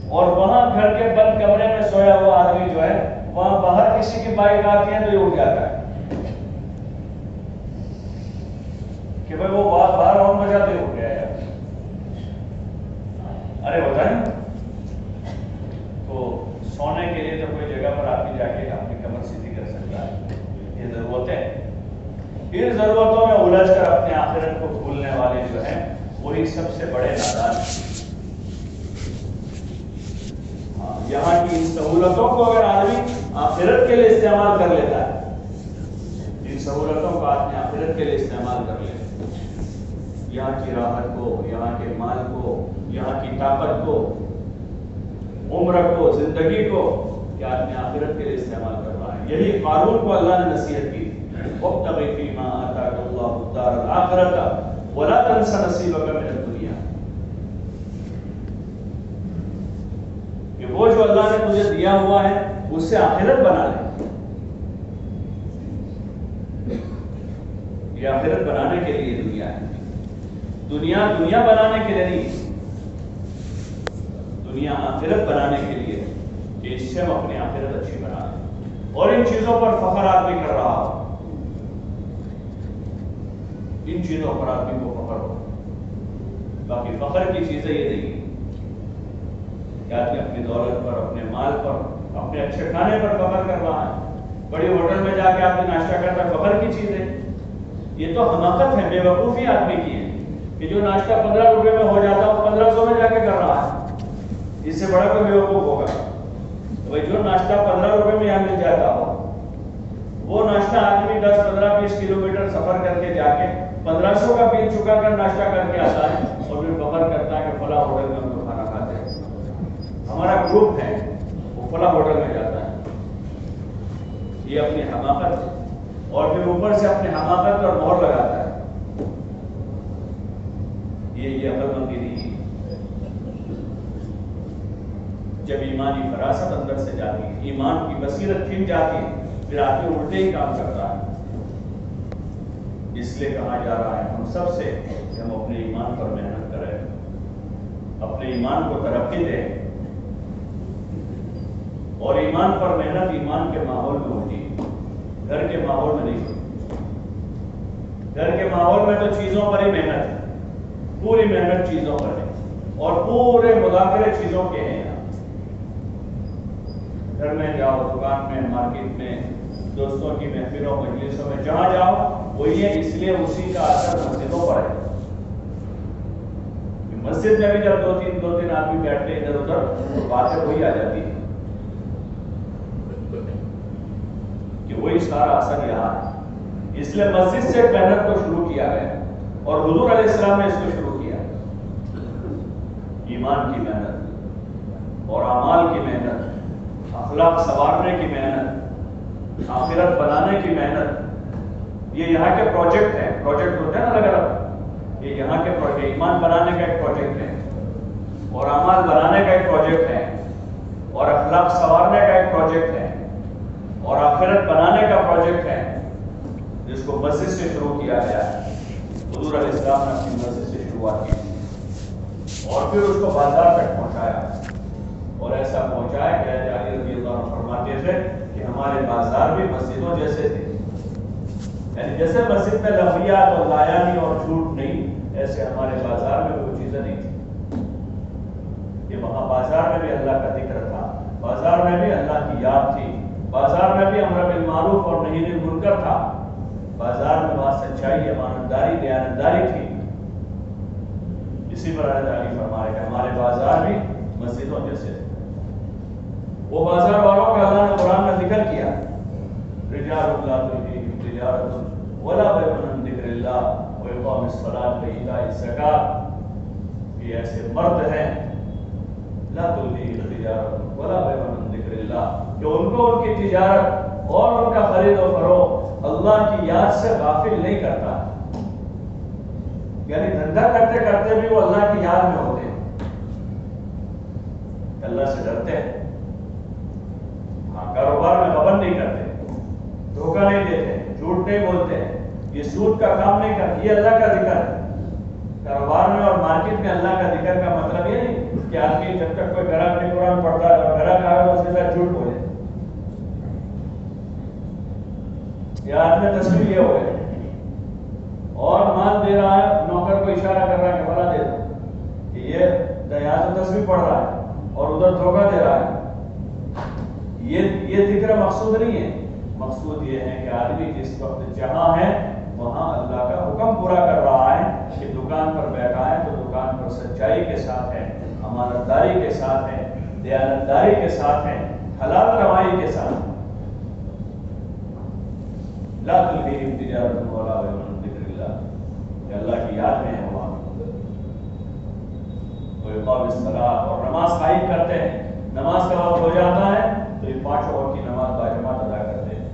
اور وہاں گھر کے بند کمرے میں سویا ہوا آدمی جو ہے، وہاں باہر کسی کی بائک آتی ہے تو یہ اٹھ جاتا ہے کہ بھائی وہ باہر ہارن بجاتے اٹھ گیا ہے. ارے بتائیں، تو سونے کے لیے تو کوئی جگہ پر آدمی جا کے اپنی کمر سیدھی کر سکتا ہے. یہ ضرورتیں، ان ضرورتوں میں الجھ کر اپنے آخرت کو بھولنے والے جو ہیں وہی سب سے بڑے نادان ہیں. یہاں کی ان سہولتوں کو اگر آدمی آخرت کے لیے استعمال کر لیتا ہے، ان سہولتوں کو آدمی آخرت کے لیے استعمال کر لے، یہاں کی راحت کو، یہاں کے مال کو، یہاں کی طاقت کو، عمر کو، زندگی کو، کہ آدمی آخرت کے لیے استعمال کر رہا ہے. یہی قارون کو اللہ نے نصیحت کی، وَابْتَغِ فِيمَا آتَاكَ اللَّهُ الدَّارَ الْآخِرَةَ وَلَا تَنْسَ نَصِيبَكَ مِنَ الدُّنْيَا. کہ وہ جو اللہ نے تجھے دیا ہوا ہے اس سے آخرت بنا لے. یہ آخرت بنانے کے لیے دنیا ہے. دنیا بنانے کے لیے نہیں، دنیا آخرت بنانے کے لیے کہ اس سے ہم اپنی آخرت اچھی بنا لیں. اور ان چیزوں پر فخر آدمی کر رہا ہو، ان چیزوں پر آدمی کو فخر ہو. باقی فخر کی چیزیں یہ نہیں کہ آدمی اپنی دولت پر، اپنے مال پر، اپنے اچھے کھانے پر فخر کر رہا ہے. بڑی ہوٹل میں جا کے آدمی ناشتہ کرتا ہے، فخر کی چیز ہے. یہ تو حماقت ہے، بے وقوفی آدمی کی ہے کہ جو ناشتہ 15 روپے میں ہو جاتا ہے وہ 1500 میں جا کے کر رہا ہے. اس سے بڑا کوئی بے وقوف ہوگا؟ بھائی جو ناشتہ 15 روپے میں یہاں مل جاتا ہو، وہ ناشتہ آدمی 10-15-20 کلومیٹر سفر کر کے جا کے 1500 کا بل چکا کر ناشتہ کر کے آتا ہے اور پھر فخر کرتا ہے کہ فلاں ہوٹل میں ہم تو کھانا کھاتے ہیں، ہمارا گروپ ہے وہ فلاں ہوٹل میں جاتا ہے. یہ اپنی حماقت ہے، اور پھر اوپر سے اپنی حماقت پر مہر لگاتا ہے. یہ عقل مندی نہیں ہے. جب ایمانی فراست اندر سے جاتی ہے، ایمان کی بصیرت کھل جاتی ہے، پھر آدمی الٹے ہی کام کرتا ہے. اس لیے کہا جا رہا ہے ہم سب سے کہ ہم اپنے ایمان پر محنت کریں، اپنے ایمان کو ترقی دیں. اور ایمان پر محنت ایمان کے ماحول میں ہوتی ہے، گھر کے ماحول میں نہیں ہوتی. گھر کے ماحول میں تو چیزوں پر ہی محنت ہے، پوری محنت چیزوں پر ہے اور پورے مذاکرے چیزوں کے ہیں. گھر میں جاؤ، دکان میں، مارکیٹ میں، دوستوں کی محفلوں، مجلسوں میں، جہاں جاؤ وہی ہے. اس لیے اسی کا اثر مسجدوں پر ہے. مسجد میں بھی جب دو تین آدمی بیٹھتے ادھر ادھر تو باتیں وہی آ جاتی ہے کہ وہی سارا اثر یہاں ہے. اس لیے مسجد سے محنت کو شروع کیا گیا اور حضور علیہ السلام نے اس کو شروع کیا. ایمان کی محنت اور اعمال کی محنت، اخلاق سنوارنے کی محنت، آخرت بنانے کی محنت، یہ یہاں کے پروجیکٹ ہیں. پروجیکٹ ہوتے ہیں نا الگ الگ، یہ یہاں کے پروجیکٹ. ایمان بنانے کا ایک پروجیکٹ ہے، اور اعمال بنانے کا ایک پروجیکٹ ہے، اور اخلاق سنوارنے کا ایک پروجیکٹ ہے، اور آخرت بنانے کا پروجیکٹ ہے، جس کو مسجد سے شروع کیا گیا ہے. حضور علیہ السلام نے اپنی مسجد سے شروعات کی اور پھر اس کو بازار تک پہنچایا، اور ایسا پہنچایا کہ علی رضی اللہ عنہ فرماتے تھے کہ ہمارے بازار بھی مسجدوں جیسے تھے. یعنی جیسے مسجد میں لغویات اور لایانی اور جھوٹ نہیں، ایسے ہمارے بازار میں کوئی چیزیں نہیں تھی. کہ وہاں بازار میں بھی اللہ کا ذکر تھا، بازار میں بھی اللہ کی یاد تھی، بازار میں بھی امر بالمعروف اور نہی عن المنکر تھا، بازار میں وہاں سچائی، امانتداری، دیانتداری تھی. اسی پر اللہ تعالیٰ فرمائے کہ ہمارے بازار بھی مسجدوں جیسے تھے. وہ بازار والوں کا اللہ نے قرآن میں ذکر کیا، رجال لا تلہیہم تجارۃ ولا بیع عن ذکر اللہ وإقام الصلاۃ وإیتاء الزکاۃ. یہ ایسے مرد ہیں لا تلہیہم تجارۃ ولا بیع عن ذکر اللہ، کہ ان کو ان کی تجارت اور ان کا خرید و فروخت اللہ کی یاد سے غافل نہیں کرتا. یعنی دھندا کرتے کرتے بھی وہ اللہ کی یاد میں ہوتے ہیں، اللہ سے ڈرتے ہیں. ہاں، کاروبار میں غبن نہیں کرتے، دھوکہ نہیں دیتے، جھوٹ نہیں بولتے، یہ سود کا کام نہیں کرتے. یہ اللہ کا ذکر ہے. کاروبار میں اور مارکیٹ میں اللہ کا ذکر کا مطلب یہ نہیں کہ آدمی جب تک کوئی گراہک نہیں قرآن پڑھتا ہے اور گراہک آئے تو اس کے ساتھ جھوٹ بولے. یہ آدمی تصویر یہ ہو گئے اور مال دے رہا ہے، نوکر کو اشارہ کر رہا ہے کہ بڑا دے دو، کہ یہ یہاں تو تصویر پڑھ رہا ہے اور ادھر دھوکہ دے رہا ہے. یہ ذکر مقصود نہیں ہے. مقصود یہ ہے کہ آدمی جس وقت جہاں ہے وہاں اللہ کا حکم پورا کر رہا ہے کہ دکان پر بیٹھا ہے تو دکان پر سچائی کے ساتھ ہے، امانتداری کے ساتھ ہے، دیانتداری کے ساتھ ہے، حلال کمائی کے ساتھ. لا تلہیہم تجارۃ ولا بیع عن ذکر اللہ، کہ اللہ کی یاد میں ہے وہاں. وإقام الصلاۃ، اور نماز قائم کرتے ہیں. نماز کا وقت ہو جاتا ہے تو یہ 5 وقت کی نماز باجماعت ادا کرتے ہیں،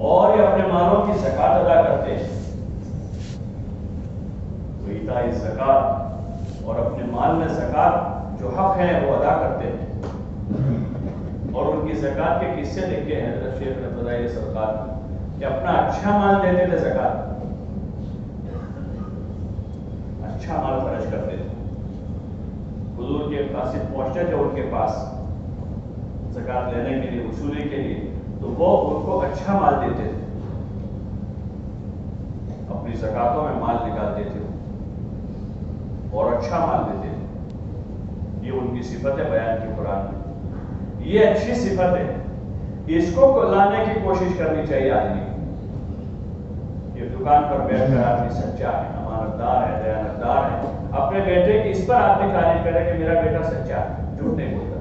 اور یہ اپنے مالوں کی زکات ادا کرتے ہیں. وإیتاء الزکات، اور اپنے مال میں زکات جو حق ہے وہ ادا کرتے ہیں. اور ان کی زکات کے قصے لکھے ہیں حضرت شیخ نے فضائل صدقات میں، کہ اپنا اچھا مال دیتے تھے زکات، اچھا مال خرچ کرتے تھے. حضور کے قاصد پہنچتے تھے ان کے پاس زکات لینے کے لیے، وصولی کے لیے، تو وہ ان کو اچھا مال دیتے تھے، اپنی زکاتوں میں مال نکالتے تھے اور اچھا مال دیتے تھے. یہ ان کی صفتیں بیان کی قرآن میں. یہ اچھی صفت ہے، اس کو لانے کی کوشش کرنی چاہیے آدمی. یہ دکان پر بیٹھ کر آدمی سچا ہے، امانتدار ہے، دیانتدار ہے. اپنے بیٹے کی اس پر آدمی تعریف کرے کہ میرا بیٹا سچا ہے، جھوٹ نہیں بولتا.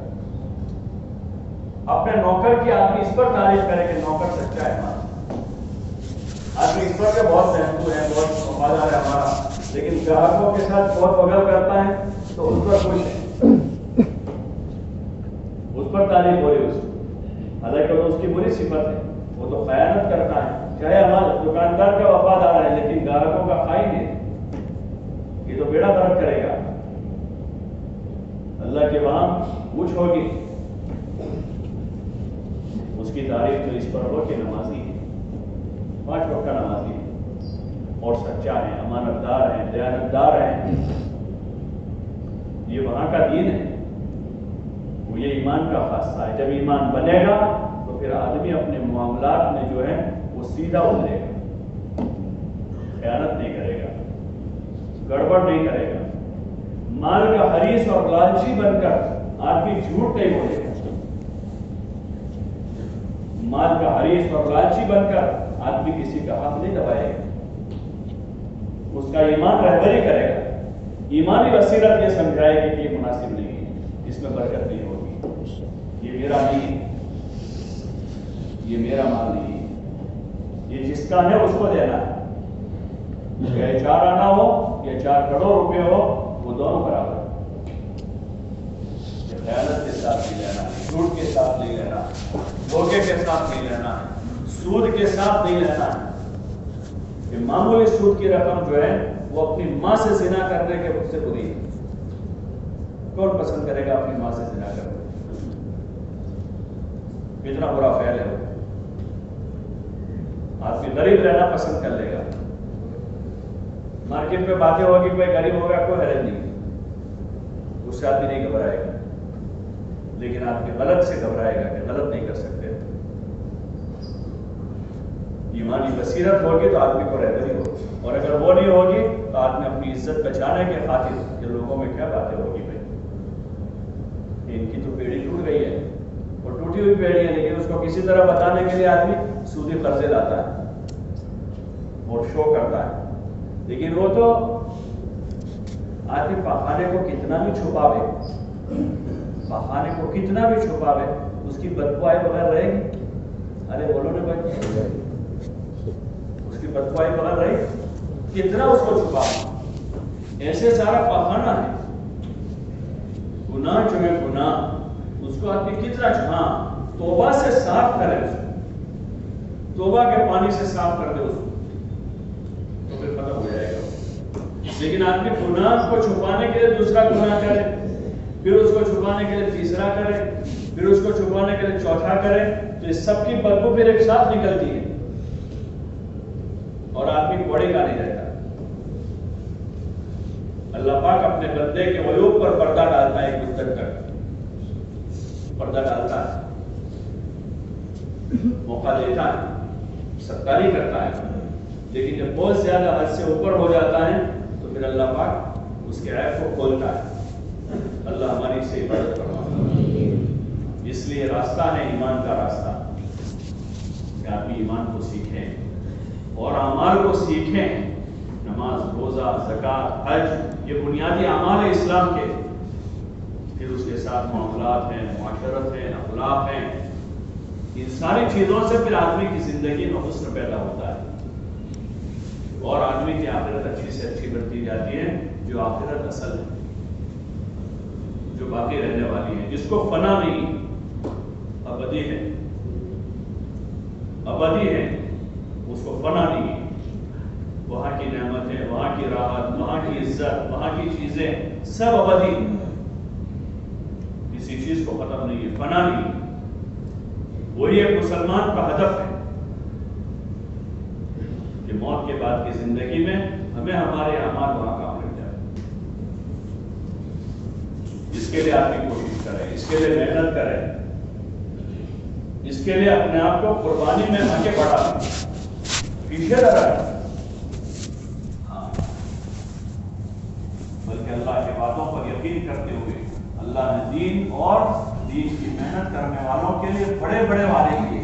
اپنے نوکر کی آدمی اس پر تعریف کرے کہ نوکر سچا ہے ہمارا. آدمی اس پر کہ بہت محبوب ہے، بہت وفادار ہے ہمارا، لیکن گراہکوں کے ساتھ بہت بغل کرتا ہے تو اس پر خوش ہے، اس پر تعریف ہو رہی. حالانکہ وہ اس کی بری صفت ہے، وہ تو خیانت کرتا ہے. چاہے ہمارا دکاندار کا وفادار ہے لیکن گراہکوں کا خائن ہے، یہ تو بیڑا غرق کرے گا. اللہ کے وہاں پوچھ ہوگی. اس کی تعریف تو اس پر ہو کہ نمازی ہے، 5 وقت کا نمازی ہے اور سچا ہے، امانتدار ہے، دیانتدار ہے. یہ وہاں کا دین ہے، وہ یہ ایمان کا خاصہ ہے. جب ایمان بنے گا تو پھر آدمی اپنے معاملات میں جو ہے وہ سیدھا اترے گا، خیانت نہیں کرے گا، گڑبڑ نہیں کرے گا. مال کا حریص اور لالچی بن کر آدمی جھوٹ نہیں بولے گا. مال کا حریص اور لالچی بن کر آدمی کسی کا حق نہیں دبائے گا. اس کا ایمان رہبری کرے گا. ایمانی بصیرت یہ سمجھائے گی کہ یہ مناسب نہیں ہے، اس میں برکت نہیں ہوگی، یہ میرا نہیں ہے، یہ میرا مال نہیں ہے، یہ جس کا ہے اس کو دینا ہے. چاہے 4 آنا ہو یا 4 کروڑ روپے ہو، وہ دونوں برابر. خیانت کے ساتھ نہیں لینا ہے، جھوٹ کے ساتھ نہیں لینا ہے، دھوکے کے ساتھ نہیں لینا ہے، سود کے ساتھ نہیں لینا ہے. کہ معمولی سود کی رقم جو ہے وہ اپنی ماں سے زنا کرنے کے اس سے بری ہے. کون پسند کرے گا اپنی ماں سے زنا کرنے؟ کتنا برا فعل ہے وہ. آدمی غریب رہنا پسند کر لے گا. مارکیٹ میں باتیں ہوگی کوئی غریب ہوگا کوئی حرج نہیں، اس سے آدمی نہیں گھبرائے گا. لیکن آدمی غلط سے گھبرائے گا کہ غلط نہیں کر سکتے. ایمانی بصیرت ہوگی تو آدمی کو رہبری ہوگی، اور اگر وہ نہیں ہوگی تو آدمی اپنی عزت بچانے کے خاطر کہ لوگوں میں کیا باتیں ہوگی بھائی ان کی تو بیڑی ٹوٹ گئی ہے، وہ ٹوٹی ہوئی بیڑی ہے، لیکن اس کو کسی طرح بتانے کے لیے آدمی سودی قرضے لاتا ہے اور شو کرتا ہے. لیکن وہ تو آدمی پخانے کو کتنا بھی چھپاوے، پخانے کو کتنا بھی چھپاوے، اس کی بدبو آئے بغیر رہے گی. ارے بولو نا بھائی، اس کی بدبو آئے بغیر رہے گی؟ کتنا اس کو چھپاوے. ایسے سارا پخانا ہے، گناہ جو ہے گناہ، اس کو آدمی کتنا چھپا توبہ سے صاف کرے، اس کو توبہ کے پانی سے صاف کر دے اس کو تو پھر ختم ہو جائے گا. لیکن آدمی گناہ کو چھپانے کے لیے دوسرا گناہ کرے، پھر اس کو چھپانے کے لیے تیسرا کرے، پھر اس کو چھپانے کے لیے چوتھا کرے، تو اس سب کی بدبو پھر ایک ساتھ نکلتی ہے اور آدمی کوڑے کا نہیں رہتا. اللہ پاک اپنے بندے کے عیوب پر پردہ ڈالتا ہے، ایک مدت تک پردہ ڈالتا ہے، موقع دیتا ہے، ستاری کرتا ہے. لیکن جب بہت زیادہ حد سے اوپر ہو جاتا ہے تو پھر اللہ پاک اس کے عیب کو کھولتا ہے. اللہ ہماری سے عبادت فرمائے. اس لیے راستہ ہے ایمان کا راستہ کہ آدمی ایمان کو سیکھیں اور اعمال کو سیکھیں. نماز، روزہ، زکوٰۃ، حج، یہ بنیادی اعمال ہیں اسلام کے. پھر اس کے ساتھ معاملات ہیں، معاشرت ہیں، اخلاق ہیں. ان ساری چیزوں سے پھر آدمی کی زندگی میں حسن پیدا ہوتا ہے اور آدمی کی آخرت اچھی سے اچھی بنتی جاتی ہے. جو آخرت اصل ہے، جو باقی رہنے والی ہے، جس کو فنا نہیں، ابدی ہے، ابدی ہے، اس کو فنا نہیں ہے. وہاں کی نعمتیں، وہاں کی راحت، وہاں کی عزت، وہاں کی چیزیں سب ابدی ہیں. کسی چیز کو ختم نہیں ہے، فنا نہیں ہے. وہی ایک مسلمان کا ہدف ہے کہ موت کے بعد کی زندگی میں ہمیں ہمارے اعمال وہاں کام لگ جائے. اس کے لیے آدمی کوشش کرے، اس کے لیے محنت کرے، اس کے لیے اپنے آپ کو قربانی میں آگے بڑھا، پیچھے نہ رہے. بلکہ اللہ کے وعدوں پر یقین کرتے ہوئے اللہ نے دین اور دین کی محنت کرنے والوں کے لیے بڑے بڑے وعدے کیے،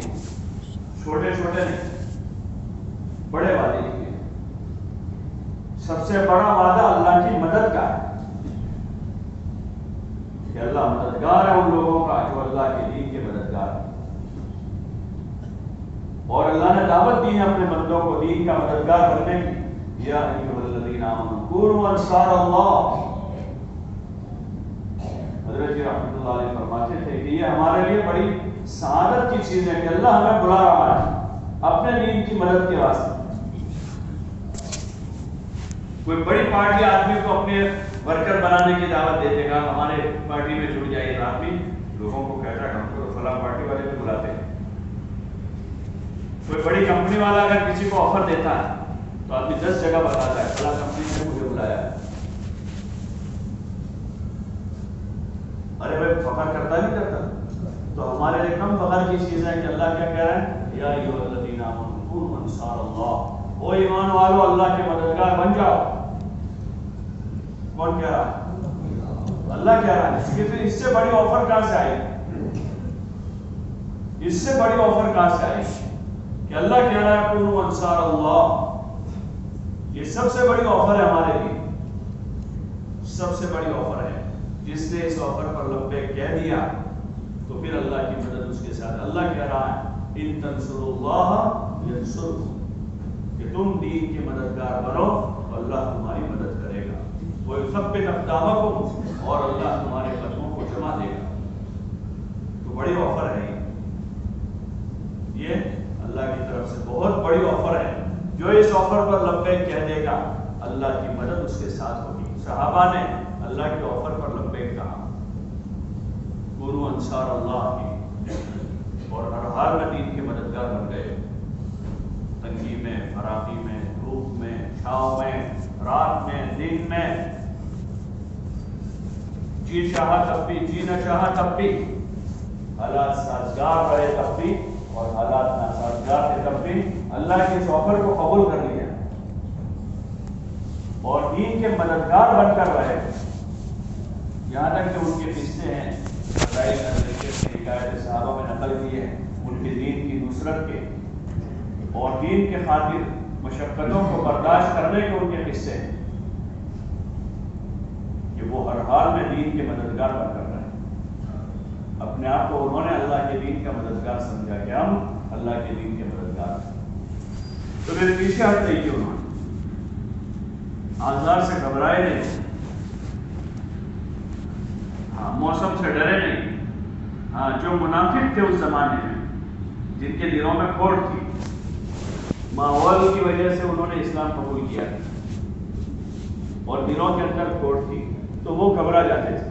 چھوٹے چھوٹے نہیں، بڑے وعدے کیے. سب سے بڑا وعدہ اللہ کی مدد کا ہے کہ اللہ مددگار ہے ان لوگوں کا جو اللہ کے دین کے مددگار ہے. اور اللہ نے دعوت دی ہے اپنے بندوں کو دین کا مددگار بننے کی. یا ایھا الذین آمنوا کونوا انصار اللہ. حضرت جی رحمۃ اللہ علیہ فرماتے تھے کہ یہ ہمارے لیے بڑی سعادت کی چیز ہے کہ اللہ ہمیں بلا رہا ہے اپنے دین کی مدد کے واسطے. کوئی بڑی پارٹی آدمی کو اپنے ورکر بنانے کی دعوت دے دے گا، ہمارے پارٹی میں جڑ جائے گا. آدمی لوگوں کو کہتا ہے ہم کو فلاں پارٹی والے کو بلاتے ہیں. کوئی بڑی کمپنی والا اگر کسی کو آفر دیتا ہے تو آدمی 10 جگہ بتاتا ہے فلاں کمپنی نے مجھے بلایا ہے. ارے بھائی فخر کرتا نہیں کرتا؟ تو ہمارے لیے کم فخر کی چیز ہے کہ اللہ کیا کہہ رہا ہے، یا ایھا الذین آمنوا کونوا انصار اللہ. او ایمان والو اللہ کے مددگار بن جاؤ. کون کہہ رہا ہے؟ اللہ کہہ رہا ہے. اس سے بڑی آفر کہاں سے آئی؟ اس سے بڑی آفر کہاں سے آئی کہ اللہ کہہ رہا ہے کونوا انصار اللہ. یہ سب سے بڑی آفر ہے ہمارے لیے، سب سے بڑی آفر ہے. جس نے اس آفر پر لبیک کہہ دیا تو پھر اللہ کی مدد اس کے ساتھ. اللہ کہہ رہا ہے ان تنصروا اللہ ینصرکم، کہ تم دین کے مددگار بنو تو اللہ تمہاری مدد کرے گا. وَيُثَبِّتْ أَقْدَامَكُمْ، اور اللہ تمہارے قدموں کو جما دے گا. تو بڑی آفر ہے یہ اللہ کی طرف سے بہت بڑی آفر ہے. جو اس آفر پر لبیک کہہ دے گا اللہ کی مدد اس کے ساتھ ہوگی. صحابہ نے اللہ کے آفر پر لبیک کہا. کونوا انصار اللہ کی، اور ہر حال میں دین کے مددگار بن گئے. تنگی میں، فراخی میں، دھوپ میں، چھاؤں میں، رات میں، دن میں، جی چاہا تب بھی، جی نہ چاہا تب بھی، حالات سازگار رہے تب بھی اور حالات ناسازگار تھے تب بھی اللہ کے اس آفر کو قبول کر لیا اور دین کے مددگار بن کر رہے. یہاں تک کہ ان کے قصے ہیں بتائی کرنے کے حکایت صحابہ میں نقل کی ہے ان کے دین کی نصرت کے اور دین کے خاطر مشقتوں کو برداشت کرنے کے ان کے قصے ہیں کہ وہ ہر حال میں دین کے مددگار بن کر رہے ہیں. اپنے آپ کو انہوں نے اللہ کے دین کا مددگار سمجھا کہ ہم اللہ کے دین کے مددگار ہیں. تو میرے پیچھے ہٹ گئی انہوں نے آزار سے گھبرائے نہیں، موسم سے ڈرے نہیں. جو منافق تھے اس زمانے میں جن کے دلوں میں کھوٹ تھی، ماحول کی وجہ سے انہوں نے اسلام قبول کیا اور دلوں کے اندر کھوٹ تھی، تو وہ گھبرا جاتے تھے،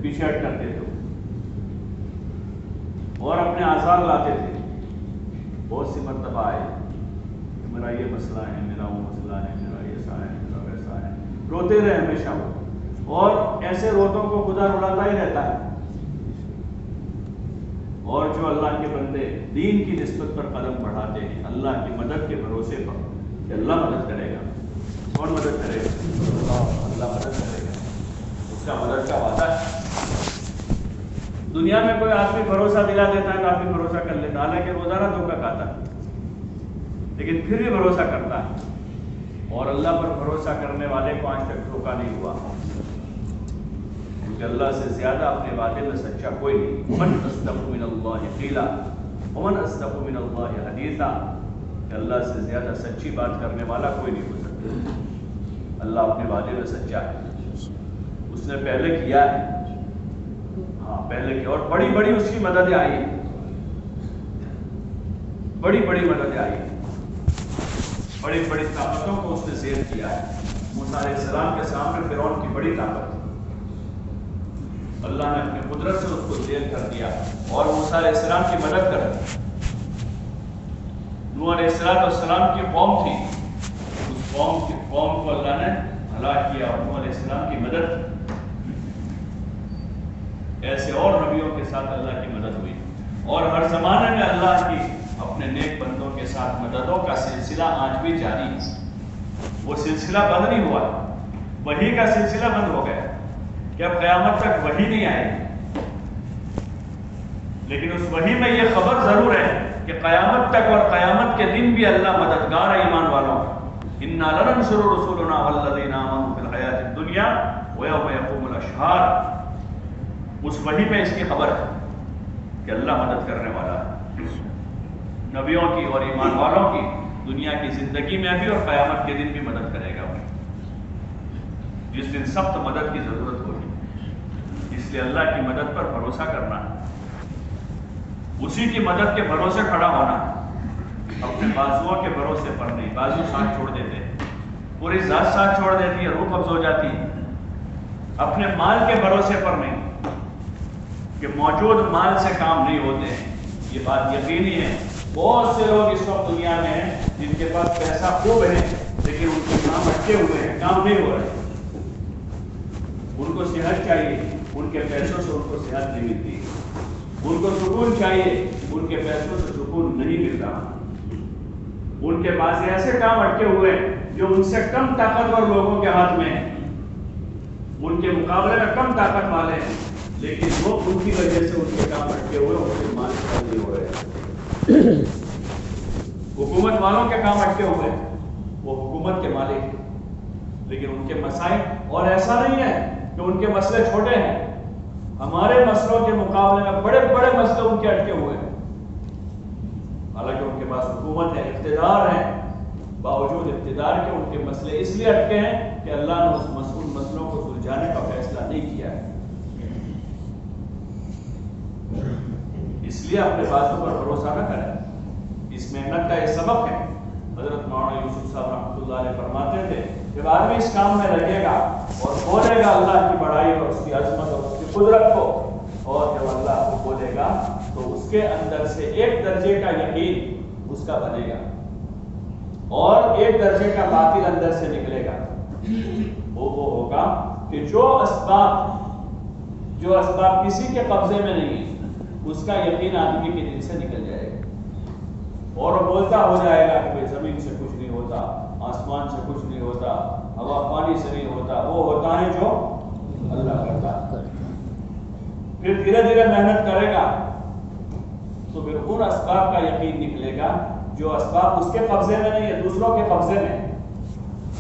پیچھے ہٹ کرتے تھے اور اپنے آزار لاتے تھے. بہت سی مرتبہ آئے کہ میرا یہ مسئلہ ہے، میرا وہ مسئلہ ہے، میرا ایسا ہے، میرا ویسا ہے. روتے رہے ہمیشہ وہ، اور ایسے روتوں کو خدا رلاتا ہی رہتا ہے. اور جو اللہ کے بندے دین کی نسبت پر قدم بڑھاتے ہیں اللہ کی مدد کے بھروسے پر کہ اللہ مدد کرے گا. کون مدد کرے گا؟ اللہ مدد کرے گا. اس کا مدد کا وعدہ ہے. دنیا میں کوئی آدمی بھروسہ دلا دیتا ہے تو آدمی بھروسہ کر لیتا ہے، حالانکہ روزانہ دھوکہ کھاتا ہے لیکن پھر بھی بھروسہ کرتا ہے. اور اللہ پر بھروسہ کرنے والے کو آج تک دھوکہ نہیں ہوا، کیونکہ اللہ سے زیادہ اپنے وعدے میں سچا کوئی نہیں. من اصدق من اللہ قیلا ومن اصدق من اللہ حدیثا، کہ اللہ سے زیادہ سچی بات کرنے والا کوئی نہیں ہو سکتا. اللہ اپنے وعدے میں سچا ہے، اس نے پہلے کیا ہے. پہلے کی اور بڑی بڑی اس کی مددیں آئی، بڑی بڑی مددیں آئی، بڑی بڑی طاقتوں کو اس نے زیر کیا ہے. موسیٰ علیہ السلام کے سامنے فرعون کی بڑی طاقت تھی، اللہ نے اپنی قدرت سے اس کو زیر کر دیا اور موسیٰ علیہ السلام کی مدد کر دی. نوح علیہ السلام کی قوم تھی، اس قوم کو اللہ نے ہلاک کیا اور نوح علیہ السلام کی مدد. ایسے اور نبیوں کے ساتھ اللہ کی مدد ہوئی اور ہر زمانے میں اللہ کی اپنے نیک بندوں کے ساتھ مددوں کا سلسلہ آج بھی جاری ہے. وہ سلسلہ بند نہیں ہوا، وحی کا سلسلہ بند ہو گیا کہ اب قیامت تک وحی نہیں آئے گی، لیکن اس وحی میں یہ خبر ضرور ہے کہ قیامت تک اور قیامت کے دن بھی اللہ مددگار ہے ایمان والوں. اِنَّا لَنَنْصُرُ رُسُلُنَا وَالَّذِينَ آمَنُوا فِي الْحَيَاةِ الدُّنْيَا وَيَوْمَ يَقُومُ الْأَشْهَادُ. اس وحی میں اس کی خبر ہے کہ اللہ مدد کرنے والا ہے نبیوں کی اور ایمان والوں کی، دنیا کی زندگی میں بھی اور قیامت کے دن بھی مدد کرے گا، جس دن سخت مدد کی ضرورت ہوگی. اس لیے اللہ کی مدد پر بھروسہ کرنا، اسی کی مدد کے بھروسے کھڑا ہونا، اپنے بازوؤں کے بھروسے پر نہیں. بازو ساتھ چھوڑ دیتے، پوری ذات ساتھ چھوڑ دیتی ہے، روح قبض ہو جاتی ہے. اپنے مال کے بھروسے پر نہیں کہ موجود مال سے کام نہیں ہوتے ہیں، یہ بات یقینی ہے. بہت سے لوگ اس وقت دنیا میں ہیں جن کے پاس پیسہ خوب ہے لیکن ان کے کام اٹکے ہوئے ہیں، کام نہیں ہو رہے. ان کو صحت چاہیے، ان کے پیسوں سے ان کو صحت نہیں ملتی. ان کو سکون چاہیے، ان کے پیسوں سے سکون نہیں مل رہا. ان کے پاس ایسے کام اٹکے ہوئے جو ان سے کم طاقتور لوگوں کے ہاتھ میں ہیں، ان کے مقابلے میں کم طاقت والے ہیں، لیکن وہ ان کی وجہ سے ان کے کام اٹکے ہوئے، ان کے مال نہیں ہو رہے. حکومت والوں کے کام اٹکے ہوئے، وہ حکومت کے مالک ہیں لیکن ان کے مسائل، اور ایسا نہیں ہے کہ ان کے مسئلے چھوٹے ہیں، ہمارے مسئلوں کے مقابلے میں بڑے بڑے مسئلے ان کے اٹکے ہوئے ہیں. حالانکہ ان کے پاس حکومت ہے، اقتدار ہے، باوجود اقتدار کے ان کے مسئلے اس لیے اٹکے ہیں کہ اللہ نے ان مسئلوں کو سلجھانے کا فیصلہ نہیں کیا ہے. اس لیے اپنے باتوں پر بھروسہ نہ کریں. اس محنت کا یہ سبق ہے. حضرت مولانا یوسف صاحب رحمۃ اللہ علیہ فرماتے تھے جب آدمی اس کام میں لگے گا اور بولے گا اللہ کی بڑائی اور اس کی عظمت اور اس کی قدرت کو، اور جب اللہ کو بولے گا تو اس کے اندر سے ایک درجے کا یقین اس کا بنے گا اور ایک درجے کا باطل اندر سے نکلے گا. وہ ہوگا کہ جو اسباب کسی کے قبضے میں نہیں، اس کا یقین آدمی کے دل سے نکل جائے گا اور وہ بولتا ہو جائے گا کہ زمین سے کچھ نہیں ہوتا، آسمان سے کچھ نہیں ہوتا، ہوا پانی سے نہیں ہوتا، وہ ہوتا ہے جو اللہ کرتا ہے. پھر دھیرے دھیرے محنت کرے گا تو پھر ان اسباب کا یقین نکلے گا جو اسباب اس کے قبضے میں نہیں ہے، دوسروں کے قبضے میں.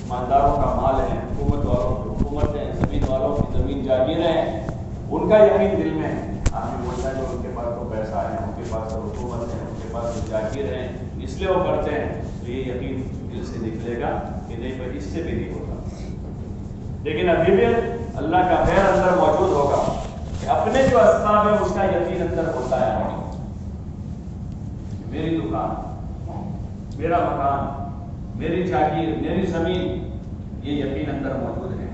مالداروں کا مال ہے، حکومت والوں کی حکومت ہے، زمین والوں کی زمین جاگیریں ہیں، ان کا یقین دل میں ہے. آدمی بولتا ہے جو ان کے پاس تو پیسہ ہے، ان کے پاس تو حکومت ہے، ان کے پاس تو جاگیر ہیں، اس لیے وہ کرتے ہیں. تو یہ یقین دل سے نکلے گا کہ نہیں بھائی اس سے بھی نہیں ہوتا. لیکن ابھی بھی اللہ کا خیر اندر موجود ہوگا کہ اپنے جو اسباب ہے اس کا یقین اندر ہوتا ہے. میری دکان، میرا مکان، میری جاگیر، میری زمین، یہ یقین اندر موجود ہے.